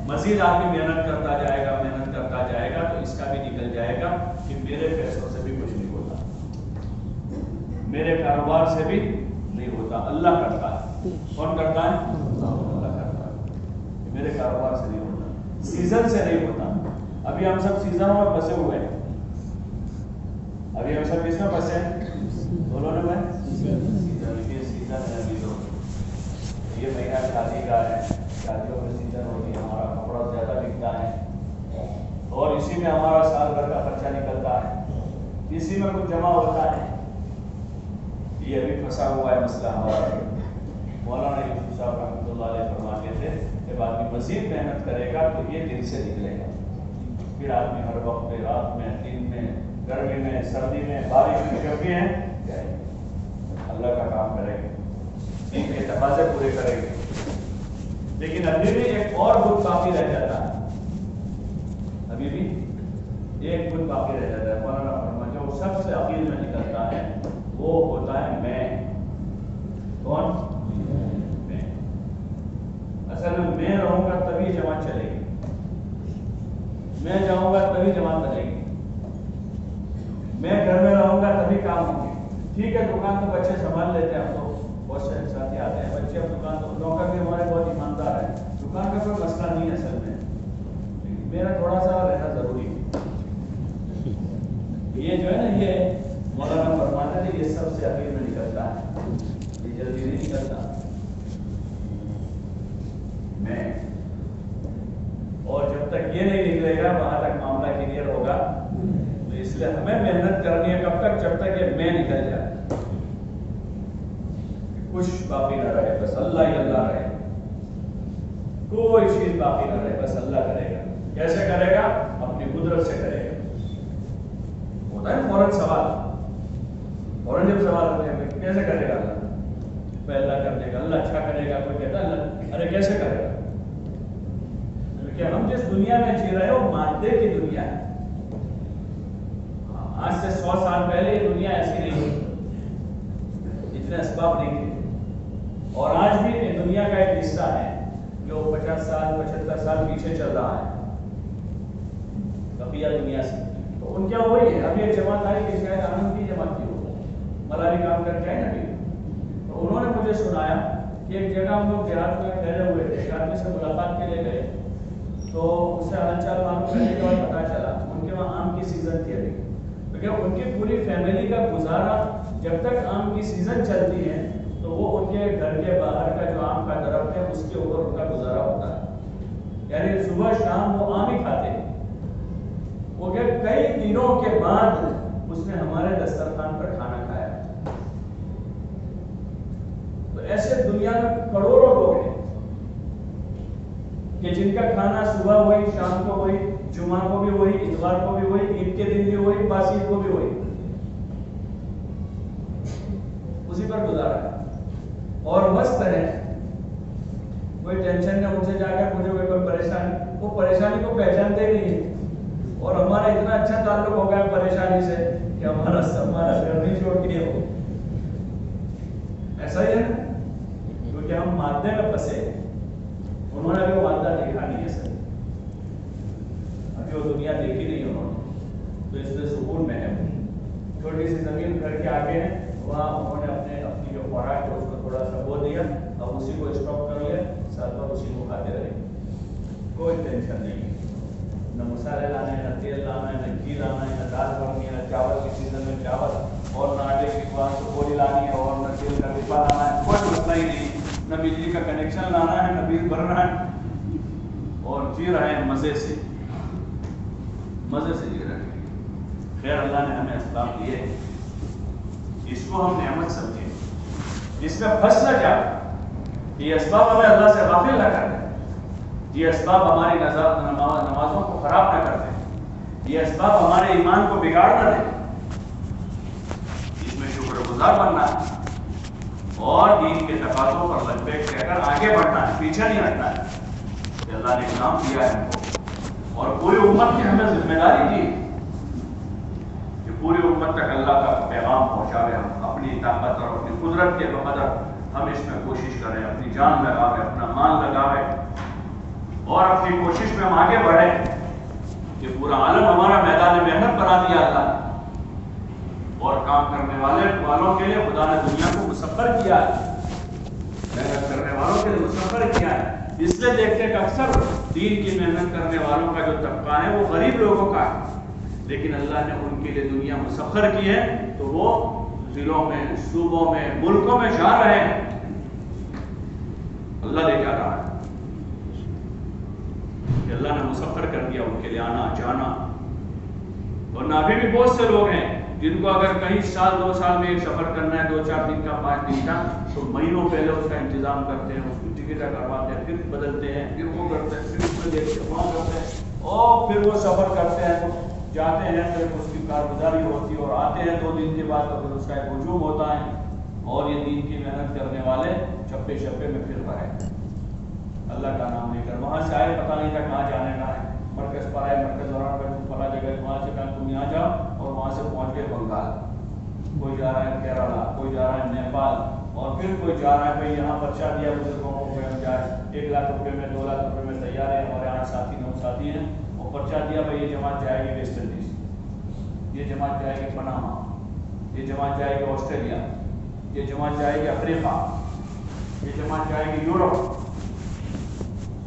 مزید آدمی محنت کرتا جائے گا تو اس کا بھی نکل جائے گا کہ میرے پیسوں سے بھی کچھ نہیں ہوتا، میرے کاروبار سے بھی نہیں ہوتا، اللہ کرتا ہے. کون کرتا ہے؟ اللہ کرتا ہے. میرے کاروبار سے نہیں ہوتا، سیزن سے نہیں ہوتا. ابھی ہم سب سیزنوں میں پھنسے ہوئے ہیں. ابھی ہم سب کس میں پھنسے ہیں؟ بولو نا بھائی، سیزن ہے. ابھی تو یہ مہینہ شادی کا ہے، شادیوں میں سیزن ہوتی ہے، ہمارا کپڑا زیادہ بکتا ہے اور اسی میں ہمارا سال بھر کا خرچہ نکلتا ہے، اسی میں کچھ جمع ہوتا ہے. یہ ابھی پھنسا ہوا ہے مسئلہ ہمارا. مولانا یوسف صاحب رحمۃ اللہ علیہ فرماتے تھے جب آدمی مزید محنت کرے گا تو یہ دل سے نکلے گا. پھر آدمی ہر وقت میں، رات میں، دن میں، گرمی میں، سردی میں، بارش میں، جو بھی ہیں اللہ کا کام کریں گے، دین کے تقاضے پورے کریں گے. لیکن ابھی بھی ایک اور بت باقی رہ جاتا ہے. ابھی بھی ایک بت باقی رہ جاتا ہے. مولانا فرماتے ہیں جو سب سے عقیل میں نکلتا ہے وہ ہوتا ہے میں. کون؟ میں. اصل میں رہوں گا تبھی جماعت چلے گی، میں جاؤں گا تبھی جماعت چلے گی، میں گھر میں رہوں گا تبھی کام ہوں گے. ٹھیک ہے دکان تو بچے سنبھال لیتے ہیں، ہم تو بہت سے ساتھی آتے ہیں بچے، اب دکان تو نوکر بھی ہمارے بہت ایماندار ہیں، دکان کا کوئی مسئلہ نہیں ہے اصل میں. میرا تھوڑا سا رہنا ضروری ہے. یہ جو ہے نا، یہ مولانا فرماتے ہیں یہ سب سے اخیر میں نکلتا ہے، یہ جلدی نہیں نکلتا. میں، اور جب تک یہ نہیں نکلے گا وہاں تک معاملہ کلیئر ہوگا. تو اس لیے ہمیں محنت کرنی ہے کب تک؟ جب تک یہ میں نکل جائے، کچھ باقی نہ رہے، بس اللہ ہی اللہ رہے، کوئی چیز باقی نہ رہے، بس اللہ کرے گا. کیسے کرے گا؟ اپنی قدرت سے کرے گا. ہوتا ہے فوراً سوال، فوراً جب سوال ہوتے ہیں کیسے کرے گا اللہ؟ پہ اللہ کر دے گا، اللہ اچھا کرے گا. کوئی کہتا ہے اللہ ارے کیسے کرے گا؟ کہ ہم جس دنیا میں جی رہے ہیں وہ مادے کی دنیا ہے. آج سے 100 سال پہلے یہ دنیا ایسی نہیں تھی، اتنے اسباب نہیں تھے. اور آج بھی یہ دنیا کا ایک حصہ ہے جو 50 سال 75 سال پیچھے چل رہا ہے بقیہ دنیا سے. تو ان کیا وہی ہے. ابھی ایک جماعت آئی کہ شاید آنند کی جماعت کی ہو، ملاری کام کر کے آئے نا ابھی. تو انہوں نے مجھے سنایا کہ ایک جگہ ہم لوگ دیہات میں ٹھہرے ہوئے تھے، ایک آدمی سے ملاقات کے لیے گئے تو اس سے حال چال معلوم کرنے کے بعد پتا چلا ان کے وہاں آم کی سیزن تھی ابھی. کیونکہ ان کی پوری فیملی کا گزارا جب تک آم کی سیزن چلتی ہے تو وہ ان کے گھر کے باہر کا جو آم کا درخت ہے اس کے اوپر ان کا گزارا ہوتا ہے. یعنی صبح شام وہ آم ہی کھاتے ہیں. وہ کہ کئی دنوں کے بعد اس نے ہمارے دسترخوان پر کھانا کھایا. تو ایسے دنیا میں کروڑوں لوگ ہیں کہ جن کا کھانا صبح وہی، شام کو وہی، جمعہ کو بھی وہی، اتوار کو بھی وہی، عید کے دن بھی وہی، باسی کو بھی وہی، اسی پر گزارا ہے اور مست ہے. کوئی ٹینشن نہ ان سے جا کے مجھے کوئی پریشانی، وہ پریشانی کو پہچانتے ہی نہیں ہے. اور ہمارے ہمارا اتنا اچھا تعلق ہو گیا پریشانی سے کہ ہمارا گھر نہیں چھوڑ کے وہ ایسا ہی ہے نا، کیونکہ ہم مادے میں پھنسے، انہوں نے ابھی وہ مادہ دیکھا نہیں ہے سر، ابھی وہ دنیا دیکھی نہیں انہوں نے، تو اس لیے سکون میں ہے۔ چھوٹی سی زمین گھر کے آگے ہے، وہاں انہوں نے اپنی جو خوراک ہے اس کو تھوڑا سا بو دیا، اب اسی کو اسٹاک کر لیا، سال بھر اسی کو کھاتے رہے، کوئی ٹینشن نہیں ہے، نہ مسالے لانا ہے، نہ تیل لانا ہے، نہ گھی لانا ہے، نہ دال بنانی ہے، نہ چاول کی سیزن میں چاول، اور نہ آٹے کی گولی لانی ہے، اور نہ تیل کا ڈبا لانا ہے، کوئی مسئلہ ہی نہیں، نہ بجلی کا کنیکشن لانا ہے، نہ بل بھرنا ہے، اور جی رہے ہیں مزے سے جی رہے ہیں۔ خیر اللہ نے ہمیں اسباب دیے، اس کو ہم نعمت سمجھیں، اس میں پھنس نہ جائے، یہ اسباب ہمیں اللہ سے غافل نہ کر دیں، یہ اسباب ہماری نمازوں کو خراب نہ کر دیں، یہ اسباب ہمارے ایمان کو بگاڑ نہ دیں، اس میں شکر گزار بننا ہے اور دین کے تقاضوں پر لبیک کہہ کر آگے بڑھنا ہے، پیچھے نہیں ہٹنا ہے کہ اللہ نے کام دیا ہے ہم کو، اور پوری امت کی ہمیں ذمہ داری دی کہ پوری امت تک اللہ کا پیغام پہنچاوے، ہم اپنی طاقت اور اپنی قدرت کے بقدر ہم اس میں کوشش کریں، اپنی جان لگاوے، اپنا مال لگاوے، اور اپنی کوشش میں ہم آگے بڑھیں کہ پورا عالم ہمارا میدان محنت بنا دیا اللہ، اور کام کرنے والوں کے لیے خدا نے دنیا کو مسخر کیا ہے، محنت کرنے والوں کے لیے مسخر کیا ہے، اس لیے دیکھتے ہیں کہ اکثر دین کی محنت کرنے والوں کا جو طبقہ ہے وہ غریب لوگوں کا ہے، لیکن اللہ نے ان کے لیے دنیا مسخر کی ہے تو وہ ضلعوں میں، صوبوں میں، ملکوں میں جا رہے ہیں، اللہ لے جا رہا ہے کہ اللہ نے مسخر کر دیا ان کے لیے آنا جانا، ورنہ ابھی بھی بہت سے لوگ ہیں جن کو اگر کہیں سال 2 سال میں ایک سفر کرنا ہے، 2-4 دن کا 5 دن کا، تو مہینوں پہلے اس کا انتظام کرتے ہیں، اس کی ٹکٹ کرواتے ہیں، پھر بدلتے ہیں، پھر وہ کرتے ہیں، پھر اس میں دیکھتے ہیں، وہاں کرتے ہیں، اور پھر وہ سفر کرتے ہیں، تو جاتے ہیں تو اس کی کارگزاری ہوتی ہے، اور آتے ہیں 2 دن کے بعد تو پھر اس کا ایک ہجوم ہوتا ہے، اور یہ دین کی محنت کرنے والے چپے چپے میں پھر رہے، اللہ کا نام لے کر، وہاں سے آئے پتہ نہیں تھا کہاں جانے کا ہے، مرکز پر آئے، مرکز دوران پر فلاں جگہ، وہاں سے کہا تم یہاں جاؤ، اور وہاں سے پہنچ گئے بنگال، کوئی جا رہا ہے کیرلا، کوئی جا رہا ہے نیپال، اور پھر کوئی جا رہا ہے بھائی یہاں پرچہ دیا بزرگوں کو کہ ہم جائے 1 لاکھ روپے میں 2 لاکھ روپے میں تیار ہے، ہمارے 8 ساتھی 9 ساتھی ہیں، وہ پرچہ دیا بھائی یہ جماعت جائے گی ویسٹ انڈیز، یہ جماعت جائے گی پناما، یہ جماعت جائے گی آسٹریلیا، یہ جماعت جائے گی افریقہ، یہ جماعت جائے گی یورپ،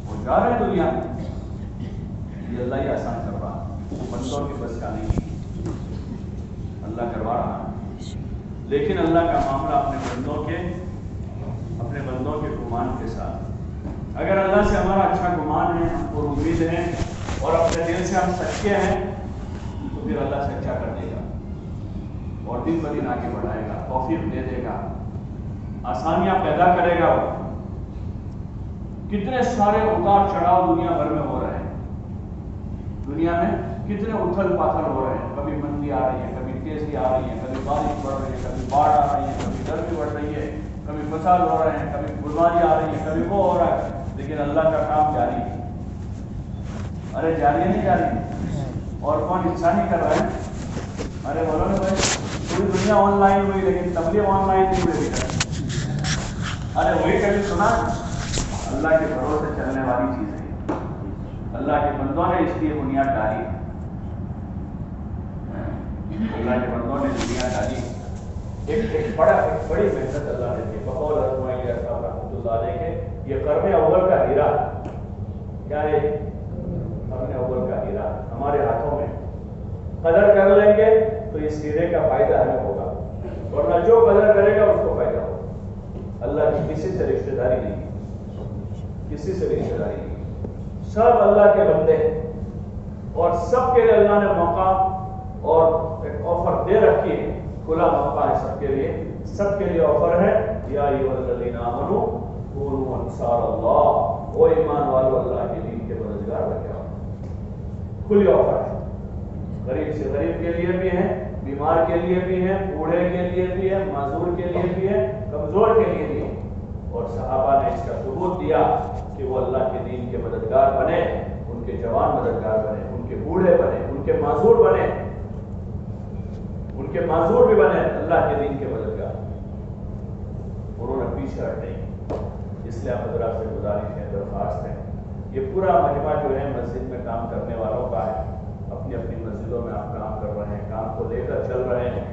وہ جا رہے ہیں دنیا میں، یہ اللہ ہی آسان کر رہا ہے، بندوں کی بس کا نہیں، اللہ کروا رہا ہے، لیکن اللہ کا معاملہ اپنے بندوں کے گمان کے ساتھ، اگر اللہ سے ہمارا اچھا گمان ہے اور امید ہے اور اپنے دل سے ہم سچے ہیں تو پھر اللہ سے اچھا کر دے گا اور دن بدن آگے بڑھائے گا، توفیق دے دے گا، آسانیاں پیدا کرے گا۔ کتنے سارے اتار چڑھاؤ دنیا بھر میں ہو رہے ہیں، دنیا میں کتنے اتھل پاتھل ہو رہے ہیں، کبھی مندی آ رہی ہے، کبھی تیزی آ رہی ہے، کبھی بارش بڑھ رہی ہے، کبھی باڑھ آ رہی ہے، کبھی گرمی بڑھ رہی ہے، کبھی فساد ہو رہے ہیں، کبھی بیماری آ رہی ہے، کبھی وہ ہو رہا ہے، لیکن اللہ کا کام جاری ہے، ارے جاری ہے نہیں جاری، اور کون انسان ہی کر رہا ہے، ارے بولو نا بھائی، پوری دنیا آن لائن ہوئی لیکن تبلیغ آن لائن نہیں ہوئی، ارے وہی کبھی سنا، اللہ کے بھروسے چلنے والی چیز ہے، اللہ کے بندوں نے اس لیے بنیاد ڈالی، اللہ کے بندوں نے بنیاد ڈالی، ایک بڑی محنت اللہ نے کی، بقول رحمۃ اللہ علیہ کے یہ قرن اول کا ہیرا، کیا ہے قرن اول کا ہیرا ہمارے ہاتھوں میں، قدر کر لیں گے تو اس ہیرے کا فائدہ ہمیں ہوگا، ورنہ جو قدر کرے گا اس کو فائدہ ہوگا، اللہ کی کسی سے رشتہ داری نہیں، کسی سے رشتہ داری نہیں، سب اللہ کے بندے ہیں، اور سب کے لیے اللہ نے موقع اور ایک آفر دے رکھی ہے، کھلا موقع ہے سب کے لیے آفر ہے، یا ایھا الذین آمنوا کونوا انصار اللہ، او ایمان والو اللہ کے دین کے مددگار بن جاؤ، کھلی آفر ہے، غریب سے غریب کے لیے بھی ہے، بیمار کے لیے بھی ہے، بوڑھے کے لیے بھی ہے، معذور کے لیے بھی ہے، کمزور کے لیے بھی ہے، اور صحابہ نے اس کا ثبوت دیا کہ وہ اللہ کے دین کے مددگار بنے، ان کے جوان مددگار بنے، ان کے بوڑھے بنے، ان کے معذور بنے، ان کے معذور بھی بنے اللہ کے دین کے مددگار، انہوں نے پیچھے ہٹ نہیں۔ اس لیے آپ حضرات سے گزارش ہے، درخواست ہے، یہ پورا مجمع جو ہے مسجد میں کام کرنے والوں کا ہے، اپنی اپنی مسجدوں میں آپ کام کر رہے ہیں، کام کو لے کر چل رہے ہیں،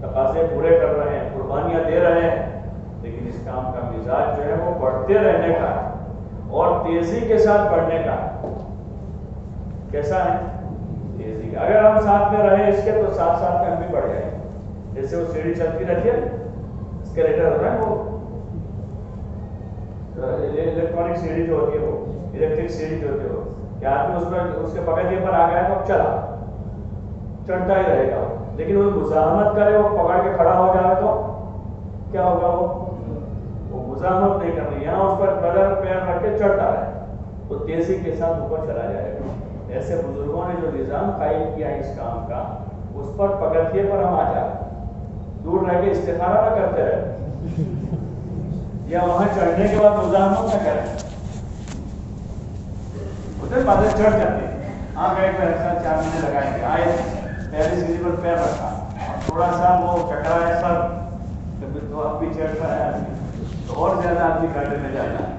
تقاضے پورے کر رہے ہیں، قربانیاں دے رہے ہیں، لیکن اس کام کا مزاج جو ہے وہ بڑھتے رہنے کا اور تیزی کے ساتھ بڑھنے کا۔ کیسا ہے؟ تیزی کا۔ اگر ہم ساتھ میں رہیں اس کے تو ساتھ ساتھ میں ہم بھی بڑھ جائیں، جیسے وہ سیڑھی چلتی رہتی ہے، اسکیلیٹر ہوتا ہے وہ الیکٹرانک سیڑھی جو ہوتی ہے، وہ الیکٹرک سیڑھی جو ہوتی ہے، وہ کہ آدمی اس کے پکڑنے پر آ گیا تو چلا چڑھتا ہی رہے گا، لیکن وہ مزاحمت کرے، وہ پکڑ کے کھڑا ہو جائے تو کیا ہوگا؟ وہ مزاحمت نہیں کرنی، یہاں اس پر نظر پیر رکھ کے چڑھتا رہے، وہ تیزی کے ساتھ اوپر چلا جائے گا۔ ایسے بزرگوں نے جو نظام قائم کیا ہے اس کام کا، اس پر پگتھیے پر ہم آ جائیں، دور رہ کے استخارہ نہ کرتے رہے، یا وہاں چڑھنے کے بعد مزاحمت نہ کریں، ادھر باتیں چڑھ جاتے ہیں۔ آپ ایک بار ایسا 4 مہینے لگائیں گے، آئے پہلی سیڑھی پر پیر رکھا اور تھوڑا سا وہ ٹکرایا سر، تو اب بھی چڑھتا ہے آدمی، تو اور زیادہ آدمی گاڑی میں جانا ہے۔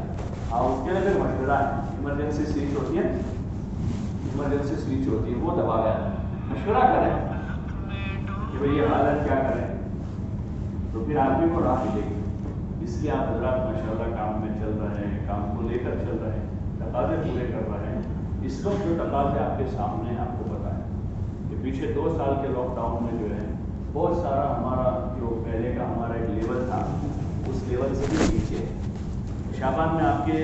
ہاں، اس کے لیے پھر مشورہ ہے، ایمرجنسی سوئچ ہوتی ہے، ایمرجنسی سوئچ ہوتی ہے، وہ دبا گیا، مشورہ کریں کہ بھئی یہ حالت کیا کریں، تو پھر آدمی کو راہ ملے گی۔ اس لیے آپ حضرات ماشاءاللہ کام میں چل رہے ہیں، کام کو لے کر چل رہے ہیں، تقاضے پورے کر رہے ہیں۔ اس وقت جو تقاضے آپ کے سامنے ہیں، آپ کو پتہ ہے کہ پیچھے 2 سال کے لاک ڈاؤن میں جو ہے بہت سارا ہمارا جو پہلے کا ہمارا ایک لیول تھا، اس لیول سے بھی نیچے۔ شعبان میں آپ کے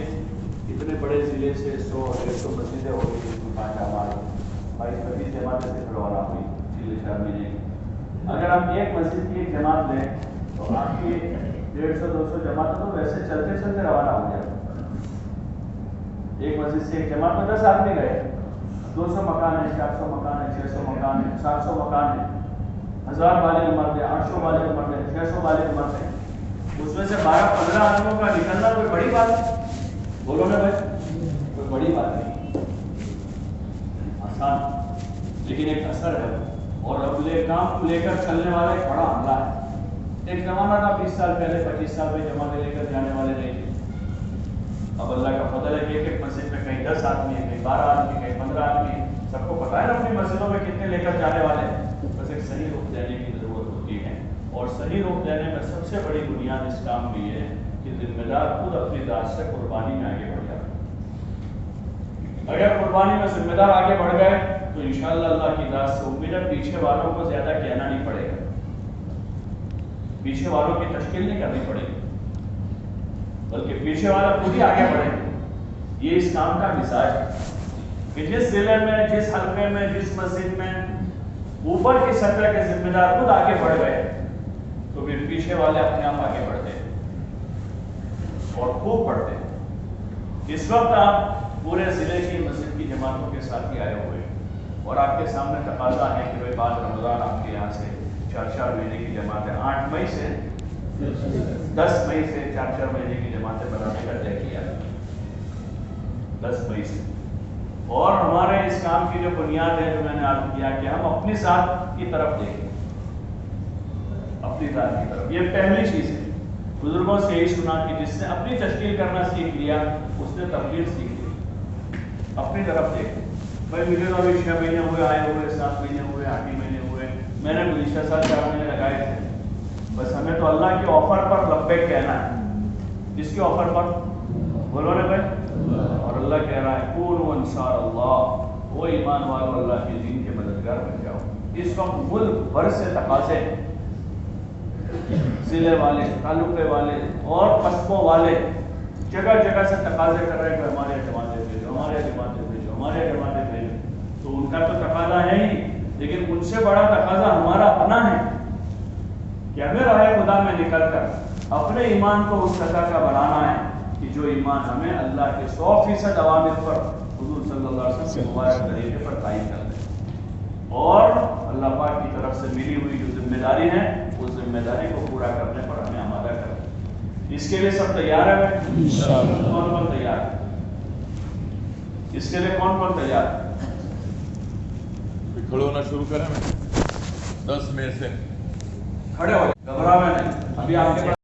اتنے بڑے ضلع سے 100-150 مسجدیں ہو گئی، جس میں 5 ہماری 22 جماعتیں سے کروانا ہوئی پچھلے 4 مہینے۔ اگر آپ ایک مسجد کی ایک جماعت لیں تو آپ کی 150-200 جماعتیں تو ویسے چلتے چلتے روانہ ہو جائے۔ ایک مسجد سے ایک جماعت میں 10 آدمی گئے، 200 مکان ہیں، 400 مکان ہیں، 600 مکان ہیں، 700 مکان ہیں، 1000 بالغ مرد ہیں، 800 بالغ مرد ہیں، 600 بالغ مرد ہیں، اس میں سے 12-15 آدمیوں کا نکلنا کوئی بڑی بات ہے؟ بولو نا بھائی، کوئی بڑی بات نہیں، آسان، لیکن ایک اثر ہے، اور اب کام کو لے کر چلنے والا ایک بڑا حملہ ہے۔ ایک زمانہ تھا 20 سال پہلے، 25 سال میں جماعتیں لے کر جانے والے نہیں تھے۔ اب اللہ کا فضل ہے کہ ایک مسجد میں کہیں 10 آدمی ہیں، کہیں 12 آدمی، کہیں 15 آدمی ہیں، سب کو پتہ ہے نا اپنی مسجدوں میں کتنے لے کر جانے والے ہیں۔ بس ایک صحیح رخ دینے کی ضرورت ہوتی ہے، اور صحیح رخ دینے میں سب سے بڑی بنیاد اس کام کی ہے کہ ذمہ دار خود اپنی ذات سے قربانی میں آگے بڑھ جائے۔ اگر قربانی میں ذمہ دار آگے بڑھ گئے تو انشاءاللہ اللہ کی ذات سے امید ہے پیچھے والوں کو زیادہ کہنا نہیں پڑے گا، پیچھے والوں کی تشکیل نہیں کرنی پڑے گی، بلکہ پیچھے والا خود ہی آگے بڑھے۔ یہ اس کام کا مزاج ہے کہ جس ضلع میں، جس حلقے میں، جس مسجد میں اوپر کی سطح کے ذمہ دار خود آگے بڑھ گئے تو پھر پیچھے والے اپنے آپ آگے بڑھتے ہیں اور خوب بڑھتے ہیں۔ اس وقت آپ پورے ضلع کی مسجد کی جماعتوں کے ساتھ ہی آئے ہوئے ہیں، اور آپ کے سامنے تقاضا ہے کہ بعد رمضان آپ کے یہاں سے 4 مہینے کی جماعتیں 8 مئی سے 10 مئی سے 4 مہینے کی جماعتیں بنانے کا طے کیا، 10 مئی سے۔ اور ہمارے اس کام کی جو بنیاد ہے، جو میں نے عرض کیا کہ ہم اپنی ذات کی طرف دیکھیں، اپنی ذات کی طرف، یہ پہلی چیز ہے۔ بزرگوں سے یہی سنا کہ جس نے اپنی تشکیل کرنا سیکھ لیا اس نے تبلیغ سیکھ لی، اپنی طرف دیکھیں۔ بھائی مجھے تو ابھی 6 مہینے ہوئے آئے ہوئے، 7 مہینے ہوئے، 8 مہینے ہوئے، میں نے گزشتہ سال 4 مہینے لگائے تھے، بس ہمیں تو اللہ کے آفر پر لبیک کہنا ہے۔ جس کے آفر پر بولو نا بھائی، اور اللہ کہہ رہا ہے کونوا انصار اللہ، وہ ایمان والو اللہ کے دین کے مددگار بن جاؤ۔ اس وقت ملک بھر سے تقاضے، ضلع والے، تعلقے والے اور قصبوں والے جگہ جگہ سے تقاضے کر رہے ہیں کہ ہمارے جماعتیں بھیجو، ہمارے جماعتیں بھیجو، ہمارے جماعتیں بھیجو۔ تو ان کا تو تقاضا ہے ہی، لیکن ان سے بڑا تقاضا ہمارا اپنا ہے کہ ہمیں راہ خدا میں نکل کر اپنے ایمان کو اس سطح کا بنانا ہے کہ جو ایمان ہمیں اللہ کے 100% عوامر پر، حضور صلی اللہ علیہ وسلم کے مبارک طریقے پر قائم کر دیں، اور اللہ پاک کی طرف سے ملی ہوئی جو ذمہ داری ہے اس ذمہ داری کو پورا کرنے پر ہمیں آمادہ کریں۔ اس کے لیے سب تیار ہے؟ کون کون تیار ہے؟ اس کے لیے کون کون تیار ہے؟ کھڑے ہونا شروع کریں میں 10 میں سے کھڑے ہو جائیں، گھبراویں نہیں، ابھی آپ کے پاس